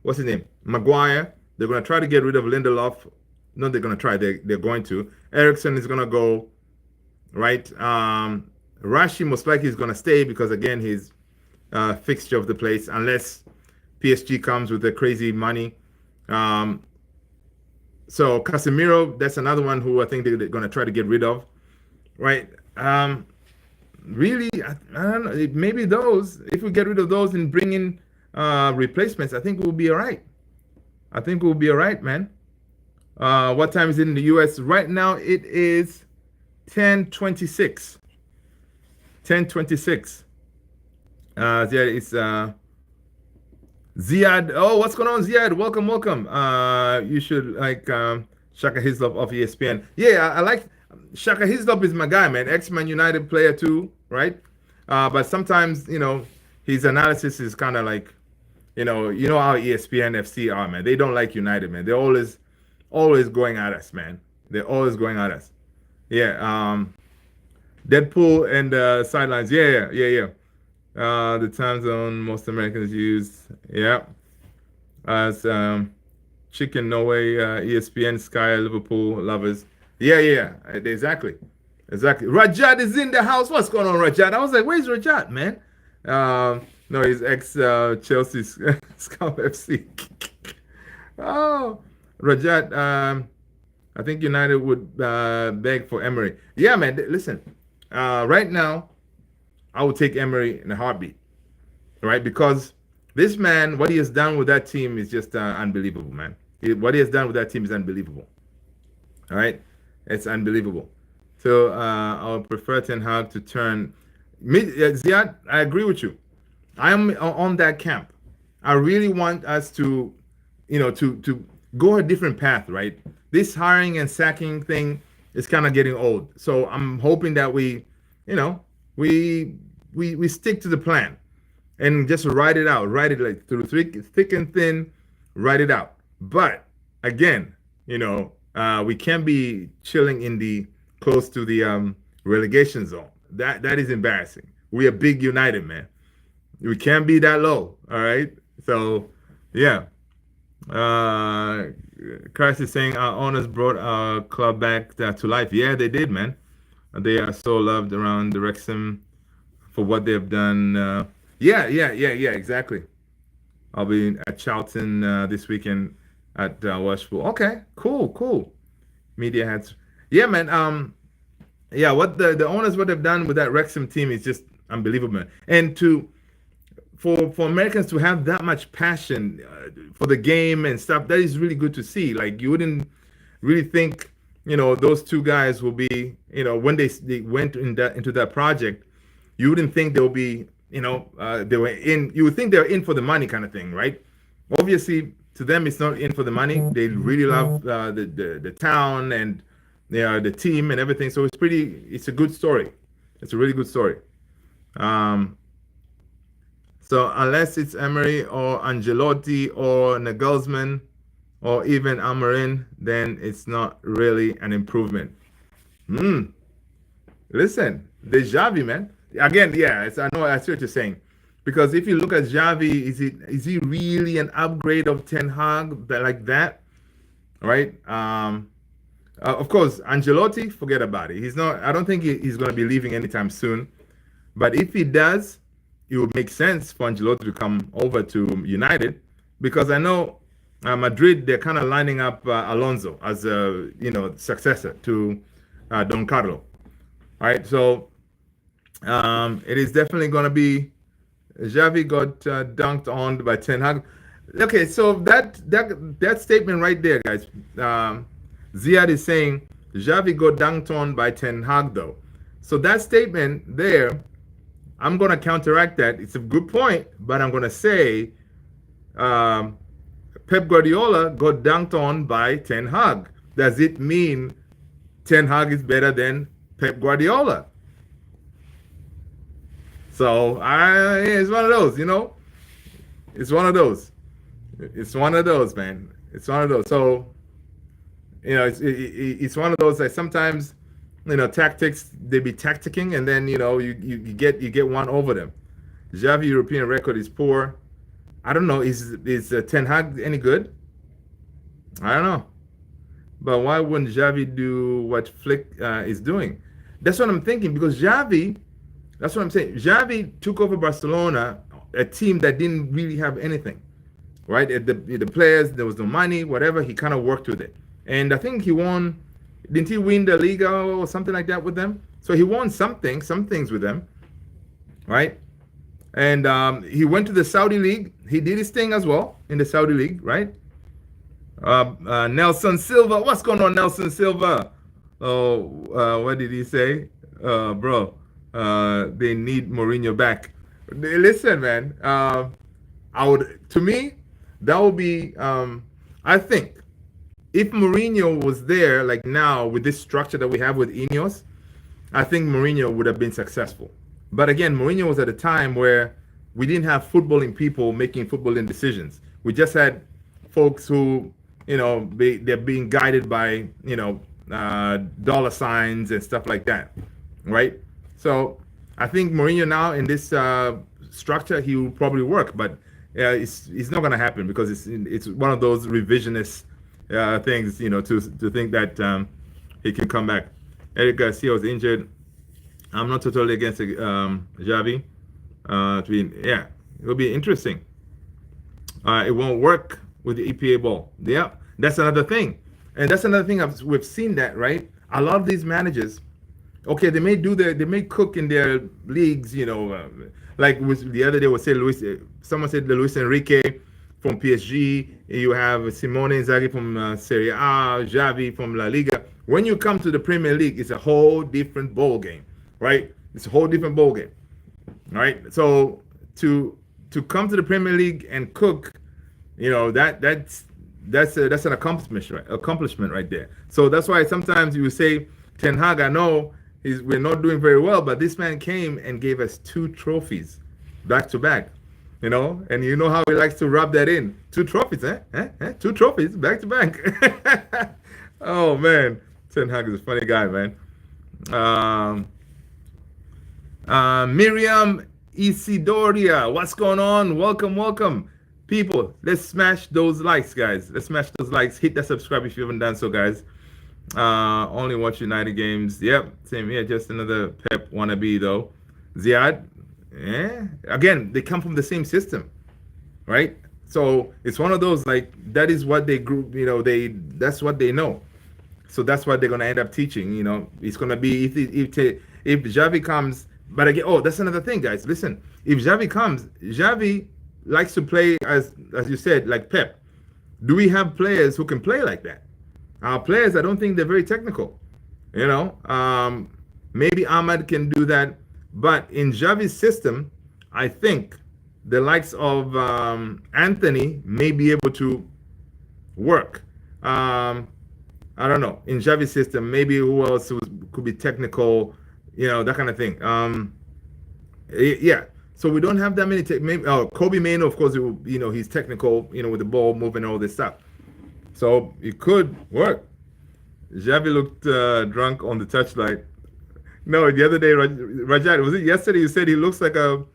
what's his name? Maguire. They're going to try to get rid of Lindelof. No, they're going to try. They're going to. Ericsson is going to go, right? Rashi most likely is going to stay because, again, he's fixture of the place, unless PSG comes with the crazy money. So Casemiro, that's another one who I think they're going to try to get rid of, right? Really, I don't know. Maybe those, if we get rid of those and bring in replacements, I think we'll be all right. I think we'll be all right, man. What time is it in the US? Right now, it is 10:26. 10:26. Ziad, it's Ziad. Oh, what's going on, Ziad? Welcome, welcome. You should like Shaka Hislop of ESPN. Yeah, I like Shaka Hislop is my guy, man. Ex-Man United player too, right? But sometimes, his analysis is kind of like, you know how ESPN FC are, man. They don't like United, man. They're always going at us, man. They're always going at us. Yeah. Deadpool and sidelines. Yeah. The time zone most Americans use. Yeah. As Chicken, Norway, ESPN, Sky, Liverpool lovers. Yeah. Exactly. Rajat is in the house. What's going on, Rajat? I was like, where's Rajat, man? No, he's ex Chelsea Scout FC. Oh, Rajat. I think United would beg for Emery. Yeah, man. Listen, right now, I would take Emery in a heartbeat, right? Because this man, what he has done with that team is just unbelievable, man. What he has done with that team is unbelievable. All right, it's unbelievable. So I would prefer Ten Hag to turn. Ziad, I agree with you. I am on that camp. I really want us to, to go a different path, right? This hiring and sacking thing is kind of getting old. So I'm hoping that we stick to the plan and just write it out, write it like through thick and thin, write it out. But again, we can't be chilling in the close to the relegation zone. That is embarrassing. We are big United, man. We can't be that low. All right. So yeah. Christ is saying our owners brought our club back to life. Yeah, they did, man. They are so loved around the Wrexham for what they've done. Yeah, exactly. I'll be at Charlton this weekend at Washpool. Okay, cool. Media hats. Yeah, man. Yeah, what the owners, what they've done with that Wrexham team is just unbelievable, man. And for Americans to have that much passion for the game and stuff, that is really good to see. Like, you wouldn't really think, those two guys will be, when they went into that project, you wouldn't think they'll be, they were in. You would think they're in for the money, kind of thing, right? Obviously, to them, it's not in for the money. They really love the town and the team and everything. So it's a good story. It's a really good story. So unless it's Emery or Angelotti or Nagelsmann or even Amarin, then it's not really an improvement. Listen, the Xavi, man. Again, yeah, I see what you're saying. Because if you look at Xavi, is he really an upgrade of Ten Hag like that? Right? Of course, Angelotti, forget about it. He's not. I don't think he's going to be leaving anytime soon. But if he does, it would make sense for Angelotti to come over to United, because I know Madrid, they're kind of lining up Alonso as a successor to Don Carlo. All right, so it is definitely going to be. Xavi got dunked on by Ten Hag. Okay, so that statement right there, guys. Ziad is saying Xavi got dunked on by Ten Hag, though. So that statement there, I'm going to counteract that. It's a good point, but I'm going to say Pep Guardiola got dunked on by Ten Hag. Does it mean Ten Hag is better than Pep Guardiola? So it's one of those, It's one of those. It's one of those, man. It's one of those. So, it's one of those that sometimes, tactics, they be tacticking, and then you get one over them. Xavi European record is poor. I don't know. Is Ten Hag any good? I don't know. But why wouldn't Xavi do what Flick is doing? That's what I'm thinking, because Xavi. That's what I'm saying. Xavi took over Barcelona, a team that didn't really have anything, right? The players, there was no money, whatever. He kind of worked with it, and I think he won. Didn't he win the Liga or something like that with them? So he won some things with them, right? And he went to the Saudi League. He did his thing as well in the Saudi League, right? Nelson Silva, what's going on, Nelson Silva? Oh, what did he say, bro? They need Mourinho back. Listen, man. I would, to me, that would be. I think if Mourinho was there, like now with this structure that we have with Ineos, I think Mourinho would have been successful. But again, Mourinho was at a time where we didn't have footballing people making footballing decisions. We just had folks who, they're being guided by, dollar signs and stuff like that, right? So I think Mourinho now in this structure, he will probably work, but it's not going to happen because it's one of those revisionist things, to think that he can come back. Eric Garcia was injured. I'm not totally against Xavi. It will be interesting. It won't work with the EPA ball. Yeah, that's another thing. And that's another thing we've seen that, right? A lot of these managers, okay, they may cook in their leagues, like the other day was said someone said Luis Enrique from PSG, you have Simone Inzaghi from Serie A, Xavi from La Liga. When you come to the Premier League, it's a whole different ball game, right? It's a whole different ball game, right? So to come to the Premier League and cook, that's an accomplishment right there. So that's why sometimes you say Ten Hag, I know we're not doing very well, but this man came and gave us 2 trophies back to back. And you know how he likes to rub that in. 2 trophies, 2 trophies back to back. Oh man, Ten Hag is a funny guy, man. Miriam Isidoria, what's going on? Welcome. People, let's smash those likes, guys. Let's smash those likes. Hit that subscribe if you haven't done so, guys. Only watch United games. Yep, same here. Just another Pep wannabe, though. Ziad, again, they come from the same system, right? So it's one of those, like, that is what they grew, that's what they know. So that's what they're gonna end up teaching. It's gonna be if Xavi comes. But again, that's another thing, guys. Listen, if Xavi comes, Xavi likes to play as you said, like Pep. Do we have players who can play like that? Our players, I don't think they're very technical. Maybe Ahmad can do that, but in Xavi's system, I think the likes of Anthony may be able to work. I don't know. In Xavi's system, maybe who else could be technical, that kind of thing. Yeah. So we don't have that many. Maybe Kobe Mano, of course, he's technical, with the ball moving, all this stuff. So it could work. Xavi looked drunk on the touchline. No, the other day, Rajat, was it yesterday? You said he looks like a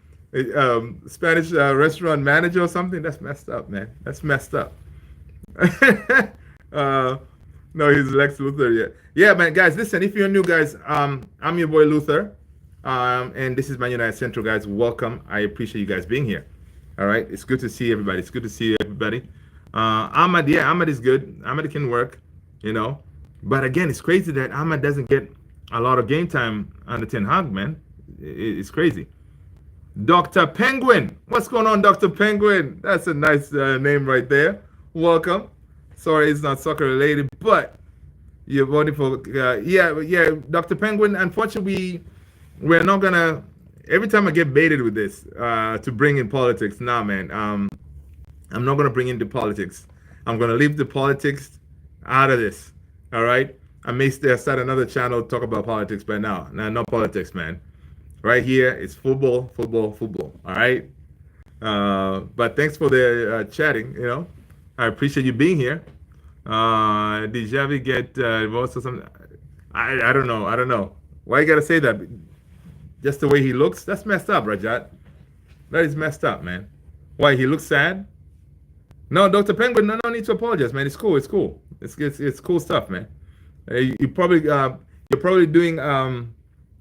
Spanish restaurant manager or something. That's messed up, man. That's messed up. No, he's Lex Luthor. Yeah, man, guys. Listen, if you're new, guys, I'm your boy Luther, and this is Man United Central, guys. Welcome. I appreciate you guys being here. All right, it's good to see everybody. Ahmad is good. Ahmad can work, But again, it's crazy that Ahmad doesn't get a lot of game time under Ten Hag, man. It's crazy. Dr. Penguin. What's going on, Dr. Penguin? That's a nice name right there. Welcome. Sorry, it's not soccer related, but you're voting for... Dr. Penguin, unfortunately, we're not going to... Every time I get baited with this to bring in politics, nah, man. I'm not going to bring in the politics. I'm going to leave the politics out of this, all right? I may start another channel to talk about politics, but no politics, man. Right here, it's football, all right? But thanks for the chatting, I appreciate you being here. Did Xavi get votes or something? I don't know. Why you gotta say that? Just the way he looks? That's messed up, Rajat. That is messed up, man. Why, he looks sad? No, Dr. Penguin, no need to apologize, man. It's cool. It's cool stuff, man. You're probably doing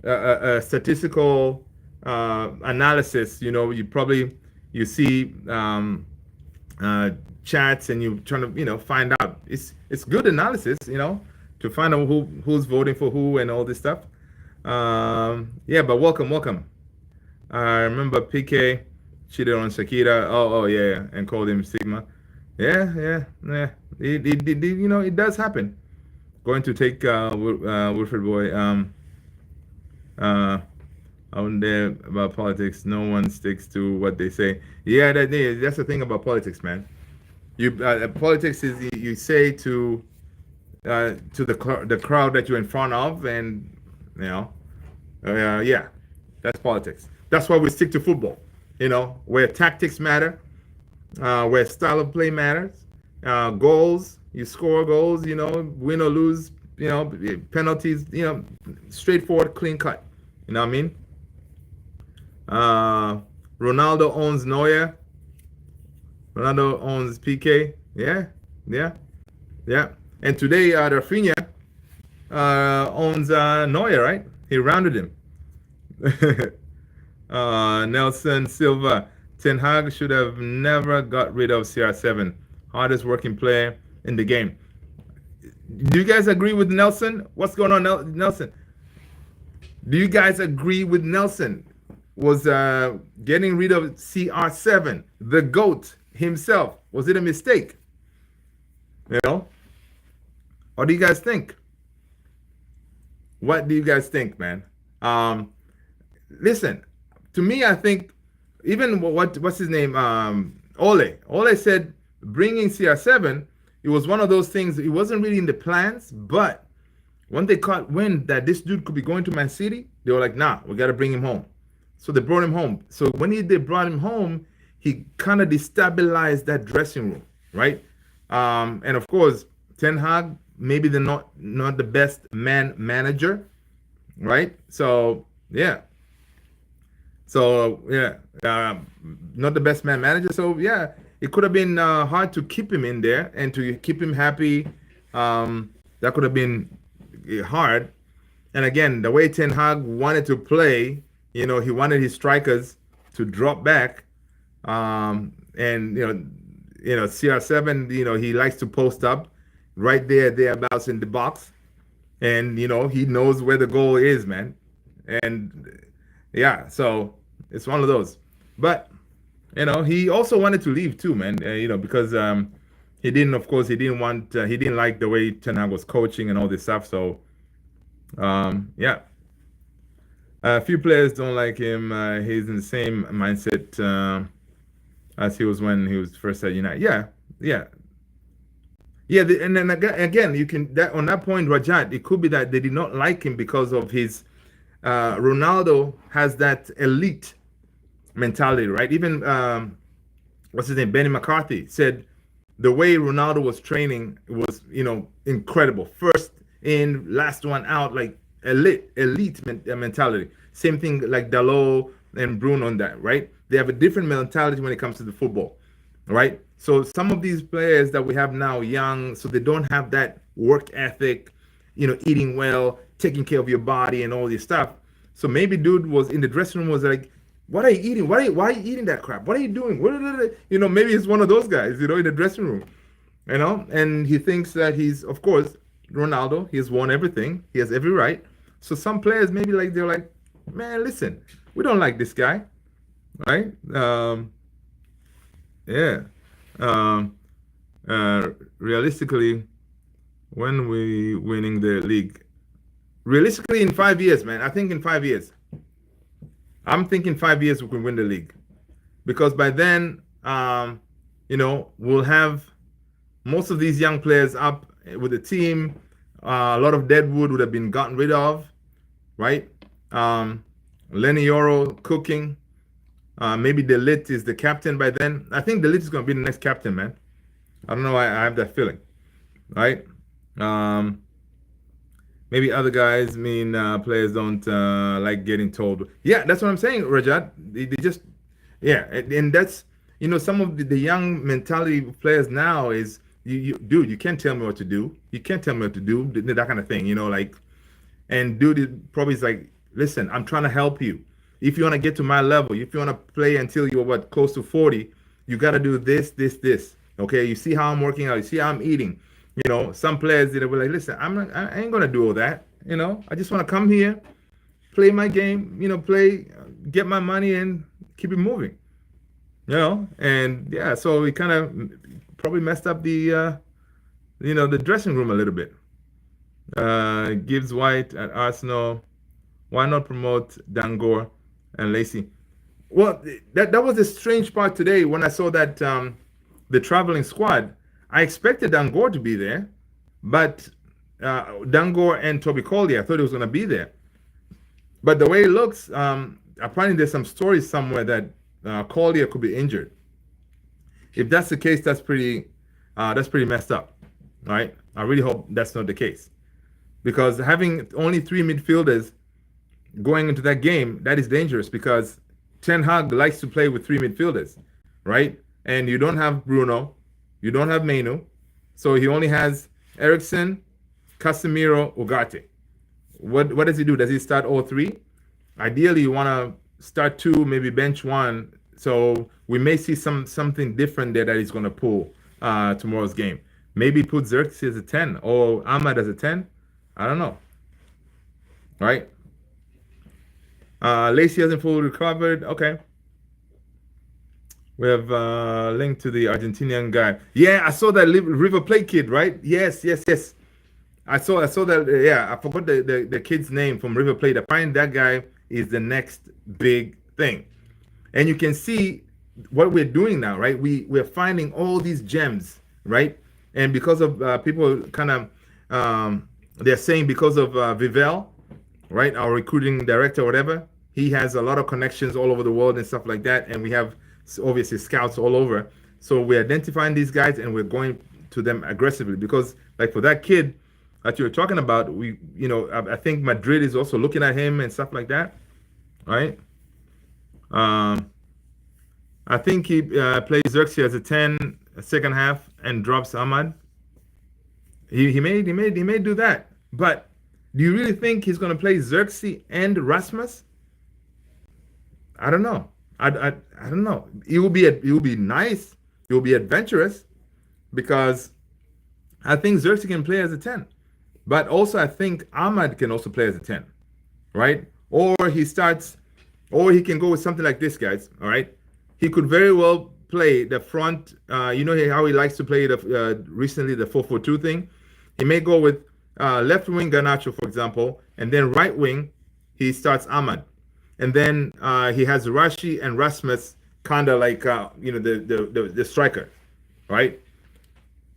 a statistical analysis. You see chats and you're trying to find out. It's good analysis, to find out who's voting for who and all this stuff. But welcome. I remember PK cheated on Shakira. Oh yeah, and called him Sigma. Yeah. It does happen. Going to take Wilfred Boy. out there about politics. No one sticks to what they say. Yeah, that's the thing about politics, man. Politics is you say to the crowd that you're in front of, and you know, yeah, that's politics. That's why we stick to football. Where tactics matter, where style of play matters, goals. You score goals. Win or lose. Penalties. Straightforward, clean cut. You know what I mean? Uh, Ronaldo owns Neuer. Ronaldo owns PK. Yeah, yeah, yeah. And today, Rafinha owns Neuer, right? He rounded him. Nelson Silva. Ten Hag should have never got rid of CR7. Hardest working player in the game. Do you guys agree with Nelson? What's going on, Nelson? Do you guys agree with Nelson? Was getting rid of CR7, the GOAT himself, was it a mistake? What do you guys think? What do you guys think, man? Listen, to me, I think even what's his name? Ole said bringing CR7, it was one of those things. It wasn't really in the plans, but when they caught wind that this dude could be going to Man City, they were like, nah, we got to bring him home. So they brought him home. So when they brought him home, he kind of destabilized that dressing room, right? And of course, Ten Hag, maybe they're not the best manager, right? So yeah, not the best manager. So yeah, it could have been hard to keep him in there and to keep him happy. That could have been hard. And again, the way Ten Hag wanted to play, he wanted his strikers to drop back, and CR7, he likes to post up right thereabouts in the box, and he knows where the goal is, man. And yeah, so it's one of those. But he also wanted to leave too, man. Because he didn't like the way Ten Hag was coaching and all this stuff. So yeah. A few players don't like him. He's in the same mindset as he was when he was first at United. Yeah. And then again, you can that on that point, Rajat. It could be that they did not like him because of his. Ronaldo has that elite mentality, right? Even what's his name, Benny McCarthy said the way Ronaldo was training was, incredible. First in, last one out, like elite mentality. Same thing like Dalot and Bruno on that, right? They have a different mentality when it comes to the football, right? So some of these players that we have now, young, so they don't have that work ethic, eating well, taking care of your body and all this stuff. So maybe dude was in the dressing room was like, what are you eating? Why are you eating that crap? What are you doing? Maybe he's one of those guys, in the dressing room, and he thinks that he's, of course, Ronaldo, he's won everything. He has every right. So some players maybe they're like, man, listen, we don't like this guy, right? Yeah. Realistically, when we winning the league? Realistically, in 5 years, man. I think in 5 years. I'm thinking 5 years we can win the league, because by then, we'll have most of these young players up with the team. A lot of dead wood would have been gotten rid of, right? Lenny Yoro cooking. Maybe De Ligt is the captain by then. I think De Ligt is going to be the next captain, man. I don't know why I have that feeling, right? Maybe other guys players don't like getting told. Yeah, that's what I'm saying, Rajat. They just, yeah, and that's, some of the young mentality of players now is, dude, you can't tell me what to do. You can't tell me what to do, that kind of thing, and dude probably is like, listen, I'm trying to help you. If you want to get to my level, if you want to play until you're close to 40, you got to do this. Okay, you see how I'm working out. You see how I'm eating. Some players they were like, listen, I ain't gonna do all that. I just want to come here, play my game. Play, get my money, and keep it moving. And yeah, so we kind of probably messed up the the dressing room a little bit. Gibbs White at Arsenal. Why not promote Dangor? and Lacey. Well, that was the strange part today when I saw that the traveling squad. I expected Dangor to be there, but Dangor and Toby Collier, I thought he was going to be there. But the way it looks, apparently there's some stories somewhere that Collier could be injured. If that's the case, that's pretty messed up, right? I really hope that's not the case, because having only 3 midfielders going into that game, that is dangerous, because Ten Hag likes to play with 3 midfielders, right? And you don't have Bruno, you don't have Menu, so he only has Eriksen, Casemiro, Ugarte. What does he do? Does he start all 3? Ideally, you want to start 2, maybe bench 1. So we may see something different there that he's going to pull tomorrow's game. Maybe put Xerxes as a 10 or Ahmad as a 10. I don't know. Right? Lacey hasn't fully recovered. Okay. We have a link to the Argentinian guy. Yeah, I saw that River Plate kid, right? Yes. I saw that. Yeah, I forgot the kid's name from River Plate. Apparently that guy is the next big thing. And you can see what we're doing now, right? We're finding all these gems, right? And because of people kind of, they're saying because of Vivel, right? Our recruiting director, whatever, he has a lot of connections all over the world and stuff like that. And we have obviously scouts all over. So we're identifying these guys and we're going to them aggressively, because like for that kid that you're talking about, I think Madrid is also looking at him and stuff like that, right? I think he plays Xerxes as a 10, second half, and drops Ahmad. He may do that, but do you really think he's going to play Xerxes and Rasmus? I don't know. I don't know. It will be nice. It will be adventurous, because I think Xerxes can play as a 10, but also I think Ahmad can also play as a 10, right? Or he can go with something like this, guys. All right, he could very well play the front. You know how he likes to play recently the 4-4-2 thing. He may go with left wing Garnacho, for example, and then right wing he starts Ahmad, and then he has Rashi and Rasmus, kind of like the striker, right?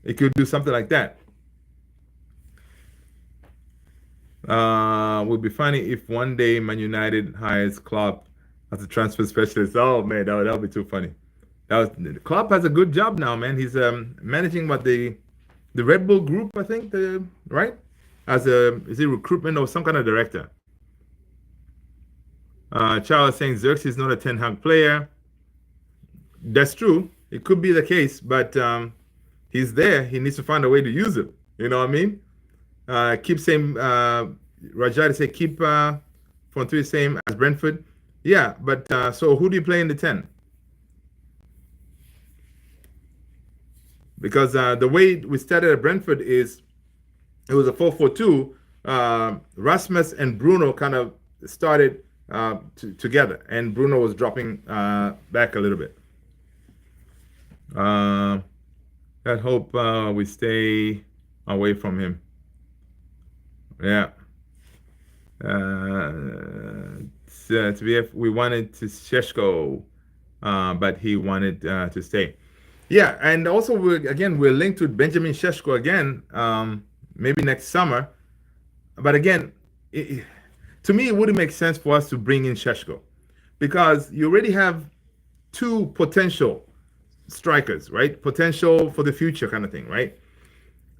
It could do something like that. Would be funny if one day Man United hires Klopp as a transfer specialist. Oh man, that would be too funny. Klopp has a good job now, man. He's managing the Red Bull Group, I think, right? Is he recruitment or some kind of director? Charles saying Xerxes is not a Ten Hag player. That's true. It could be the case, but he's there. He needs to find a way to use it. You know what I mean? Keep saying Rajat say keep front 3 same as Brentford. Yeah, but so who do you play in the 10? Because the way we started at Brentford is it was a 4-4-2. Rasmus and Bruno kind of started together, and Bruno was dropping back a little bit. I hope we stay away from him. Yeah. We wanted to Sheshko, but he wanted to stay. Yeah, and also we're linked with Benjamin Sheshko again, maybe next summer. But again, to me, it wouldn't make sense for us to bring in Sheshko, because you already have 2 potential strikers, right? Potential for the future kind of thing, right?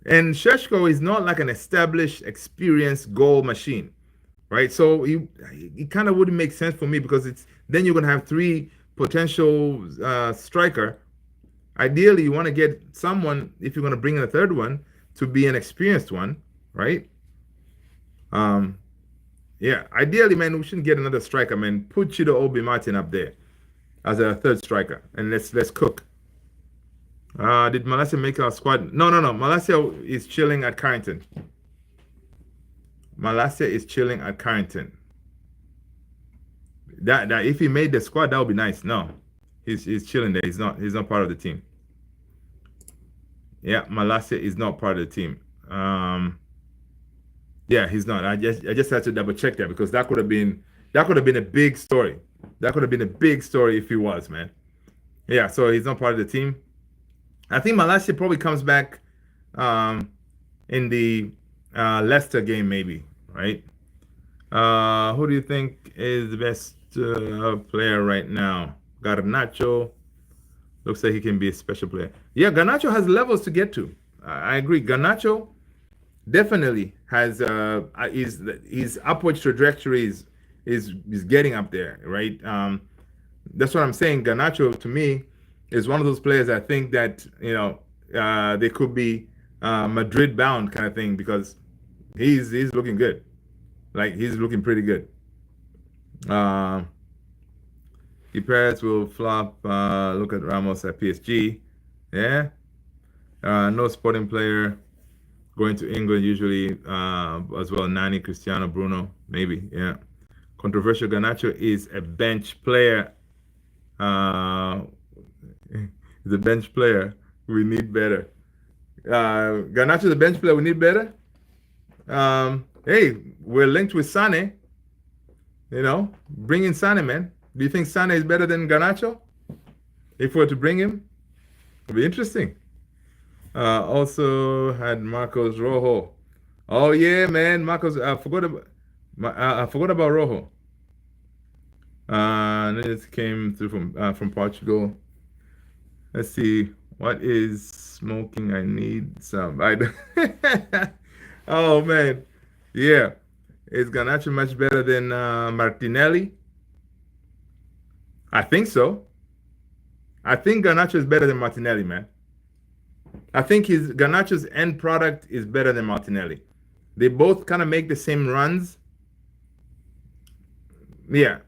And Sheshko is not like an established, experienced goal machine, right? So it kind of wouldn't make sense for me, because then you're going to have 3 potential striker. Ideally, you want to get someone, if you're going to bring in a third one, to be an experienced one, right? Yeah, ideally, man, we shouldn't get another striker, man. Put Chido Obi Martin up there as a third striker, and let's cook. Did Malacia make our squad? No. Malacia is chilling at Carrington. Malacia is chilling at Carrington. That if he made the squad, that would be nice. No, he's chilling there. He's not part of the team. Yeah, Malacia is not part of the team. Yeah, he's not. I just had to double check that, because that could have been a big story. That could have been a big story if he was, man. Yeah, so he's not part of the team. I think Malacia probably comes back in the Leicester game, maybe, right? Who do you think is the best player right now? Garnacho. Looks like he can be a special player. Yeah, Garnacho has levels to get to. I agree. Garnacho definitely has his upward trajectory is getting up there, right? That's what I'm saying. Garnacho to me is one of those players I think that they could be Madrid bound kind of thing because he's looking good. Like he's looking pretty good. Perez will flop. Look at Ramos at PSG. Yeah. No sporting player going to England usually as well. Nani, Cristiano, Bruno, maybe. Yeah. Controversial. Garnacho is a bench player. He's a bench player. We need better. Garnacho is a bench player. We need better. Hey, we're linked with Sane. Bring in Sane, man. Do you think Sane is better than Garnacho? If we were to bring him, it'd be interesting. Also had Marcos Rojo. Oh yeah, man, Marcos. I forgot about Rojo. This came through from Portugal. Let's see. What is smoking? I need some. Oh man, yeah. Is Garnacho much better than Martinelli? I think so. I think Garnacho is better than Martinelli, man. I think Garnacho's end product is better than Martinelli. They both kind of make the same runs. Yeah.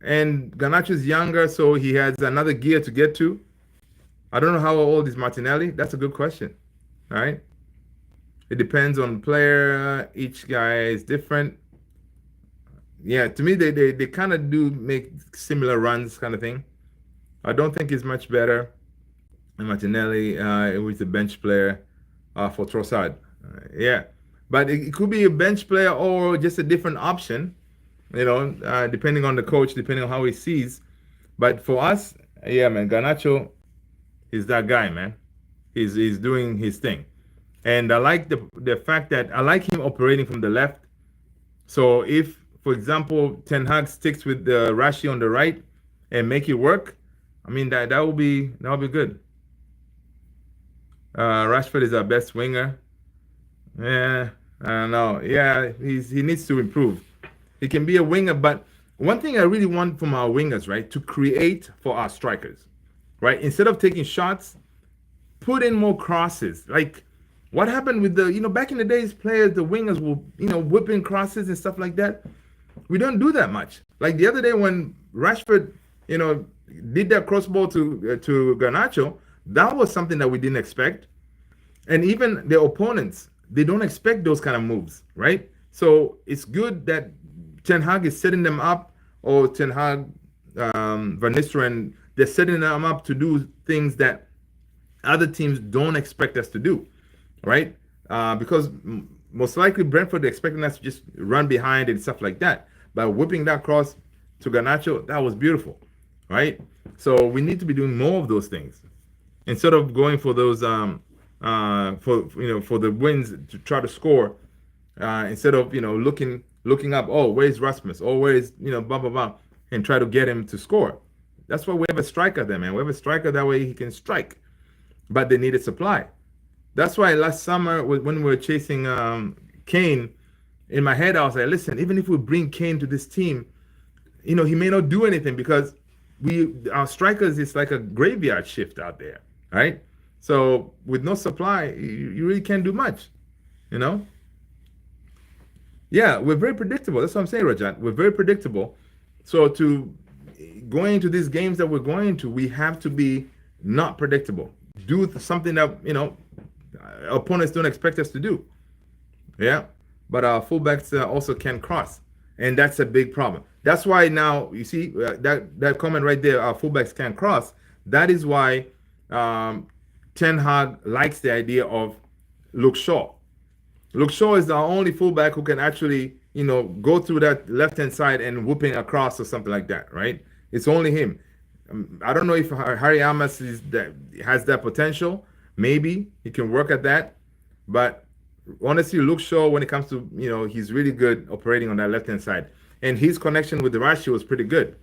And Garnacho's younger, so he has another gear to get to. I don't know how old is Martinelli. That's a good question. All right. It depends on the player. Each guy is different. Yeah, to me, they kind of do make similar runs kind of thing. I don't think he's much better than Martinelli, who is a bench player for Trossard. Yeah, but it could be a bench player or just a different option, depending on the coach, depending on how he sees. But for us, yeah, man, Garnacho is that guy, man. He's doing his thing. And I like the fact that I like him operating from the left. So if, for example, Ten Hag sticks with the Rashi on the right and make it work, I mean that will be good. Rashford is our best winger. Yeah, I don't know. Yeah, he needs to improve. He can be a winger, but one thing I really want from our wingers, right, to create for our strikers, right? Instead of taking shots, put in more crosses. Like what happened with the, back in the days, players, the wingers will, whipping crosses and stuff like that. We don't do that much. Like the other day when Rashford, did that crossball to Garnacho, that was something that we didn't expect. And even the opponents, they don't expect those kind of moves, right? So it's good that Ten Hag is setting them up, or Ten Hag, Van Nistelrooy, they're setting them up to do things that other teams don't expect us to do, right? Because most likely Brentford expecting us to just run behind and stuff like that. By whipping that cross to Garnacho, that was beautiful, right? So we need to be doing more of those things instead of going for those for the wins to try to score. Instead of looking up, oh, where's Rasmus? Oh, where's blah blah blah, and try to get him to score. That's why we have a striker there, man. We have a striker that way he can strike, but they needed supply. That's why last summer when we were chasing Kane, in my head I was like, listen, even if we bring Kane to this team, he may not do anything because our strikers is like a graveyard shift out there, right? So with no supply, you really can't do much, Yeah, we're very predictable. That's what I'm saying, Rajat. We're very predictable. So going into these games that we're going to, we have to be not predictable. Do something that opponents don't expect us to do. Yeah, but our fullbacks also can cross, and that's a big problem. That's why now you see that comment right there. Our fullbacks can cross. That is why Ten Hag likes the idea of Luke Shaw. Luke Shaw is the only fullback who can actually go through that left hand side and whooping across or something like that, right? It's only him. I don't know if Harry Amas has that potential. Maybe he can work at that, but honestly, Luke Shaw, when it comes to he's really good operating on that left hand side, and his connection with the Rashi was pretty good,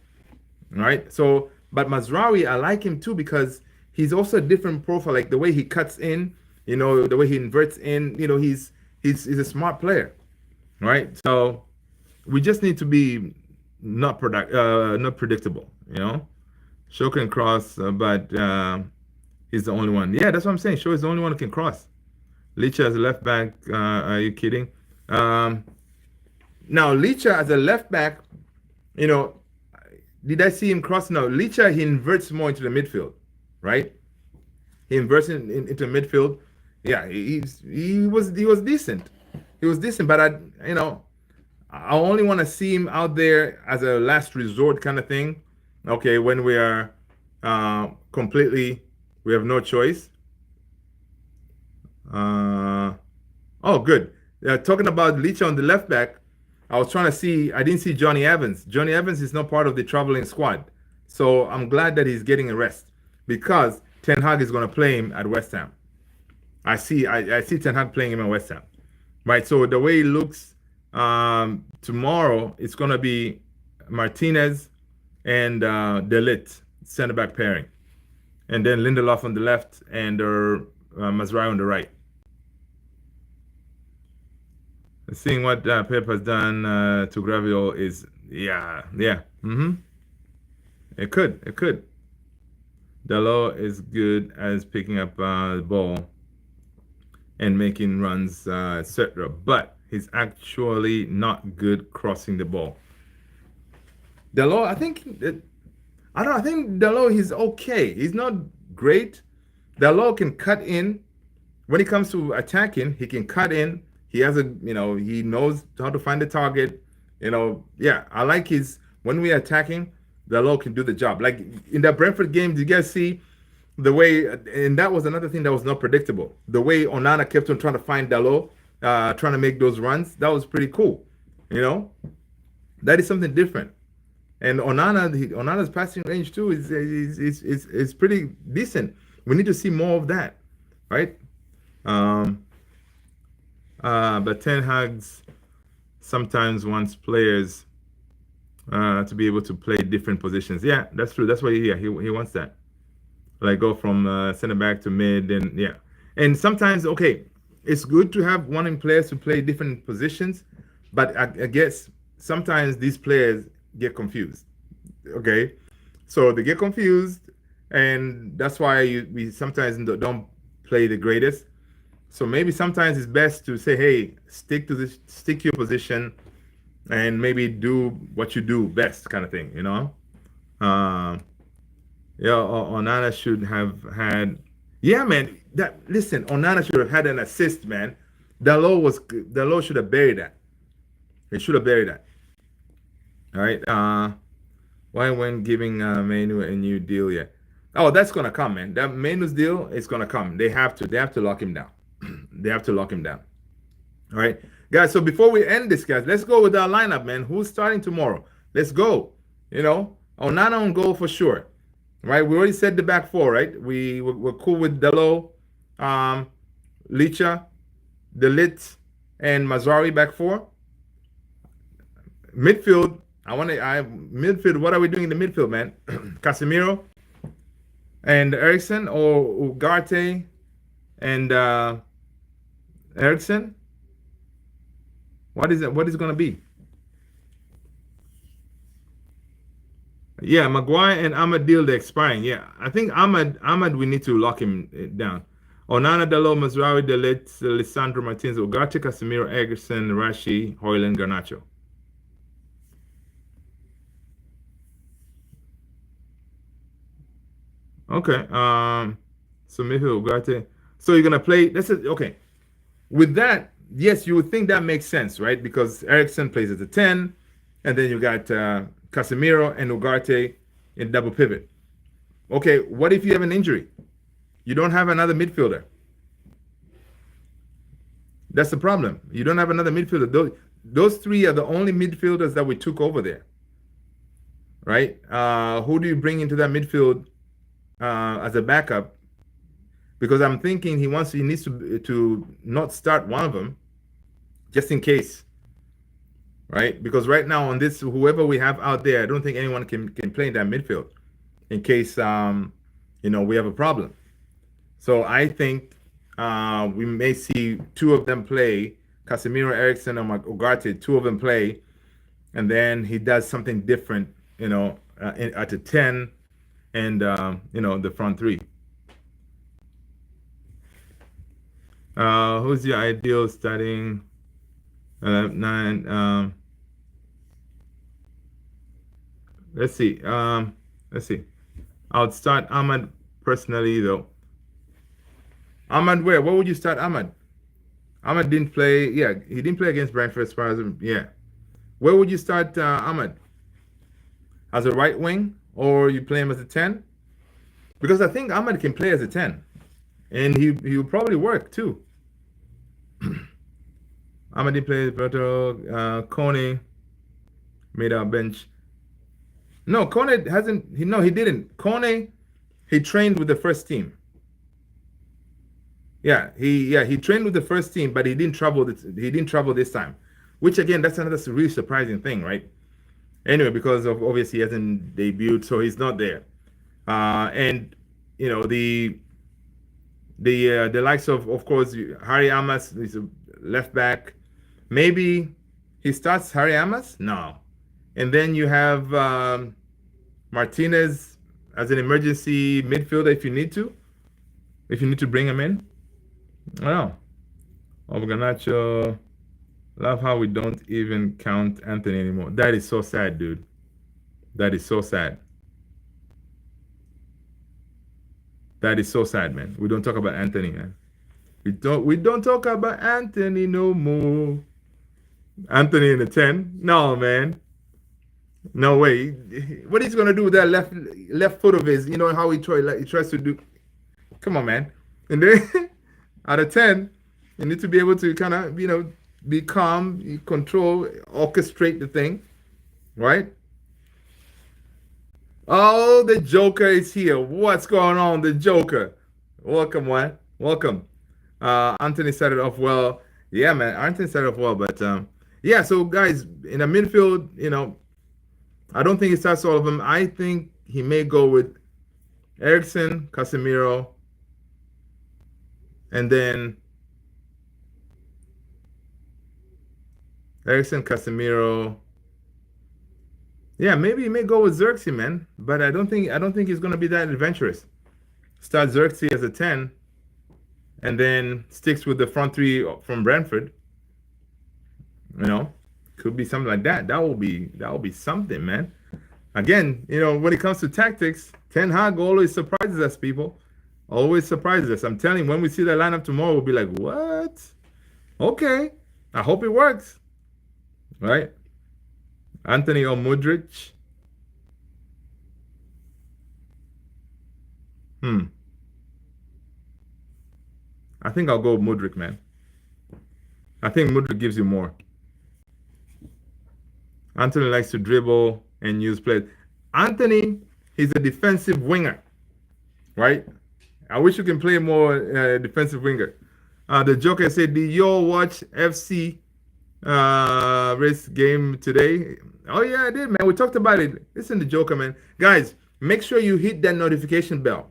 right? So, but Mazraoui, I like him too because he's also a different profile. Like the way he cuts in, the way he inverts in. He's a smart player, right? So we just need to be not predictable. Shaw can cross, but he's the only one. Yeah, that's what I'm saying. Shaw is the only one who can cross. Licha as a left back, are you kidding? Now Licha as a left back, did I see him cross? No, Licha, he inverts more into the midfield, right? He inverts into the midfield. Yeah, he was decent. He was decent, but I only want to see him out there as a last resort kind of thing. Okay, when we are we have no choice. Oh, good. Talking about Licha on the left back, I was trying to see. I didn't see Johnny Evans. Johnny Evans is not part of the traveling squad, so I'm glad that he's getting a rest because Ten Hag is going to play him at West Ham. I see Ten Hag playing him at West Ham, right? So the way it looks tomorrow, it's going to be Martinez and De Ligt center back pairing, and then Lindelof on the left and Mazraoui on the right. Seeing what Pep has done to Gravio is, yeah. It could. Dalot is good as picking up the ball and making runs, etc. But he's actually not good crossing the ball. Dalot, I think Dalot he's okay. He's not great. Dalot can cut in. When it comes to attacking, he can cut in. He has he knows how to find the target. Yeah, I like when we're attacking, Dalot can do the job. Like in that Brentford game, did you guys see the way, and that was another thing that was not predictable. The way Onana kept on trying to find Dalot, trying to make those runs, that was pretty cool. That is something different. And Onana's passing range too is pretty decent. We need to see more of that, right? But Ten Hag sometimes wants players to be able to play different positions. Yeah, that's true. That's why he wants that. Like go from center back to mid, and yeah. And sometimes, okay, it's good to have wanting players to play different positions, but I guess sometimes these players get confused. Okay, so they get confused, and that's why we sometimes don't play the greatest. So maybe sometimes it's best to say, hey, stick to your position, and maybe do what you do best, kind of thing. Onana should have had. Yeah, man. Listen, Onana should have had an assist, man. Dalot should have buried that. They should have buried that. All right. Why when giving Manu a new deal yet? Oh, that's gonna come, man. That Manu's deal is gonna come. They have to lock him down. They have to lock him down. All right, guys. So before we end this, guys, let's go with our lineup, man. Who's starting tomorrow? Let's go. Onana on goal for sure. Right, we already said the back four, right? We're cool with Dalot, Licha, De Ligt, and Mazraoui back four. Midfield, midfield. What are we doing in the midfield, man? Casemiro and Eriksen, or Ugarte and Eriksen? What is it? What is it going to be? Yeah, Maguire and Ahmad deal the expiring. Yeah, I think Ahmad, we need to lock him down. Onana, Dalot, Mazraoui, De Ligt, Lisandro Martinez, Ugarte, Casemiro, Eriksen, Rashi, Højlund, Garnacho. Okay. So maybe Ugarte. So you're gonna play. Okay. With that, yes, you would think that makes sense, right? Because Eriksen plays as a 10, and then you got Casemiro and Ugarte in double pivot. Okay, what if you have an injury? You don't have another midfielder. That's the problem. You don't have another midfielder. Those three are the only midfielders that we took over there. right? Who do you bring into that midfield as a backup? Because I'm thinking he needs to not start one of them just in case, right? Because right now on this, whoever we have out there, I don't think anyone can play in that midfield in case we have a problem. So I think we may see two of them play, Casemiro, Ericsson, or Ugarte, two of them play, and then he does something different, at the 10 and the front three. Who's your ideal starting 9? Let's see. Let's see. I would start Ahmad personally, though. Ahmad, where? What would you start Ahmad? Ahmad didn't play. Yeah, he didn't play against Brentford as far as yeah. Where would you start Ahmad? As a right wing, or you play him as a 10? Because I think Ahmad can play as a 10, and he'll probably work too. Ahmad didn't play Roberto. Kone made our bench. No, Kone hasn't. He didn't. Kone, he trained with the first team. Yeah, he trained with the first team, but he didn't travel. He didn't travel this time, which again, that's another really surprising thing, right? Anyway, because of obviously he hasn't debuted, so he's not there. And the likes of course Harry Amas is a left back. Maybe he starts Harry Amas? No. And then you have Martinez as an emergency midfielder if you need to bring him in. I don't know. Garnacho, love how we don't even count Anthony anymore. That is so sad, dude. That is so sad. That is so sad, man. We don't talk about Anthony, man. We don't talk about Anthony no more. Anthony in the 10? No, man. No way. What he's gonna do with that left foot of his? You know how he tries to do. Come on, man. And then out of 10, you need to be able to kind of be calm, control, orchestrate the thing, right? Oh, the Joker is here. What's going on, the Joker? Welcome, man. Welcome. Anthony started off well. Yeah, man. Anthony started off well, but yeah. So, guys, in the midfield, I don't think he starts all of them. I think he may go with Ericsson, Casemiro, and then Ericsson, Casemiro. Yeah, maybe he may go with Xerxes, man. But I don't think he's gonna be that adventurous. Start Xerxes as a 10, and then sticks with the front three from Brentford. Could be something like that. That will be something, man. Again, when it comes to tactics, Ten Hag always surprises us, people. Always surprises us. I'm telling you, when we see that lineup tomorrow, we'll be like, what? Okay. I hope it works. Right? Anthony or Mudryk. I think I'll go with Mudryk, man. I think Mudryk gives you more. Anthony likes to dribble and use plays. Anthony, he's a defensive winger, right? I wish you can play more defensive winger. The Joker said, did you all watch FC race game today? Oh, yeah, I did, man. We talked about it. Listen, the Joker, man. Guys, make sure you hit that notification bell.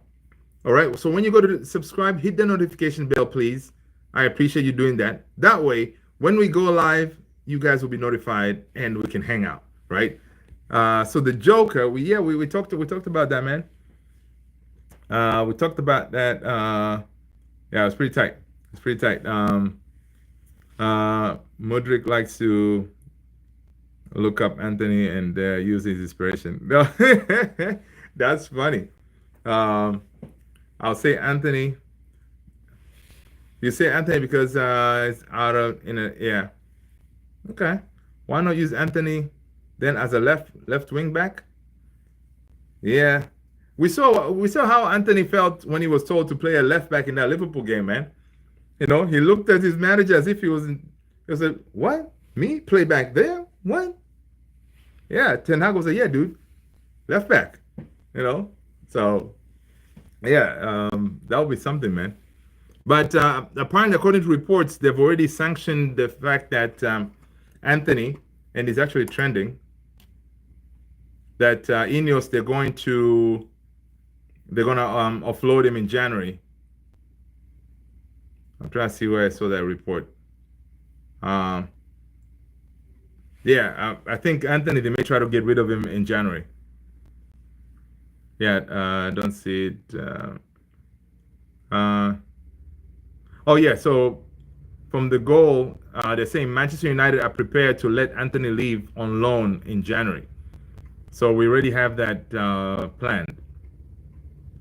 All right? So when you go to subscribe, hit the notification bell, please. I appreciate you doing that. That way, when we go live, you guys will be notified and we can hang out, right? So the Joker, we talked about that, man. We talked about that. Yeah, it was pretty tight. It's pretty tight. Mudryk likes to look up Anthony and use his inspiration. That's funny. I'll say Anthony. You say Anthony because it's out of yeah. Okay. Why not use Anthony then as a left wing back? Yeah. We saw how Anthony felt when he was told to play a left back in that Liverpool game, man. He looked at his manager as if he was like, what? Me? Play back there? What? Yeah, Ten Hag was like, yeah, dude. left back. You know, so yeah, that would be something, man. But apparently, according to reports, they've already sanctioned the fact that Anthony, and it's actually trending, that Ineos they're gonna offload him in January. I'm trying to see where I saw that report. Yeah, I think Anthony they may try to get rid of him in January. Yeah, I don't see it. Oh yeah, so from the goal, they're saying Manchester United are prepared to let Anthony leave on loan in January. So we already have that planned,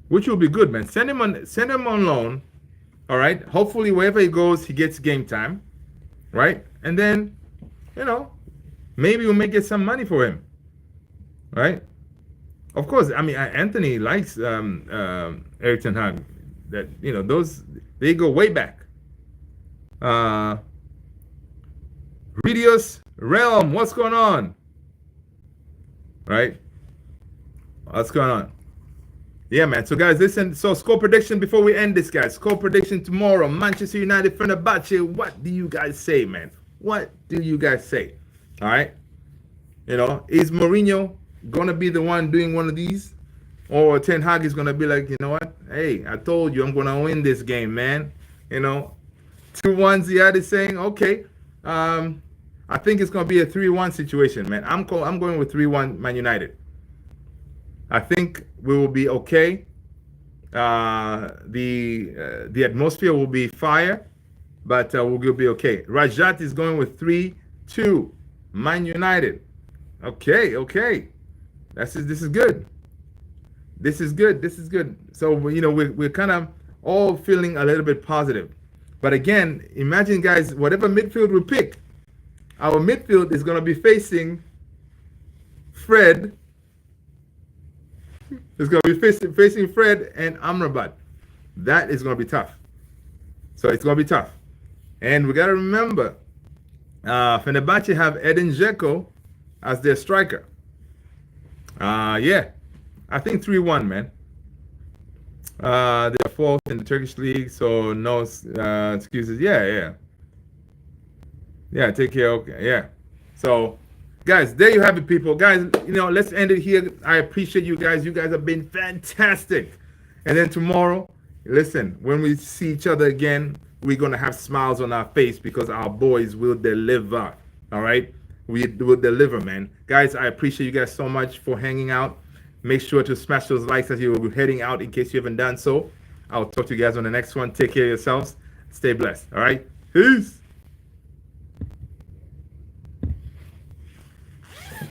which will be good, man. Send him on loan. All right. Hopefully, wherever he goes, he gets game time, right? And then, maybe we may get some money for him, right? Of course. I mean, Anthony likes Erik ten Hag. That those they go way back. Radius Realm, what's going on? Right? What's going on? Yeah, man. So, guys, listen. So, score prediction before we end this, guys. Score prediction tomorrow. Manchester United, Fenerbahce. What do you guys say, man? What do you guys say? All right. Is Mourinho gonna be the one doing one of these, or Ten Hag is gonna be like, you know what? Hey, I told you I'm gonna win this game, man. 2-1. Ziad is saying, okay. I think it's gonna be a 3-1 situation, man. I'm going with 3-1 Man United. I think we will be okay. The atmosphere will be fire, but we'll be okay. Rajat is going with 3-2 Man United. Okay. This is good. This is good. So we're kind of all feeling a little bit positive. But again, imagine, guys, whatever midfield we pick, our midfield is going to be facing Fred. It's going to be facing Fred and Amrabat. That is going to be tough. So it's going to be tough. And we got to remember, Fenerbahce have Edin Dzeko as their striker. Yeah. I think 3-1, man. They're fourth in the Turkish league, so no excuses. Yeah. Take care. Okay, yeah. So, guys, there you have it, people. Guys, let's end it here. I appreciate you guys. You guys have been fantastic. And then tomorrow, listen, when we see each other again, we're going to have smiles on our face because our boys will deliver. All right? We will deliver, man. Guys, I appreciate you guys so much for hanging out. Make sure to smash those likes as you're heading out in case you haven't done so. I'll talk to you guys on the next one. Take care of yourselves. Stay blessed. All right? Peace.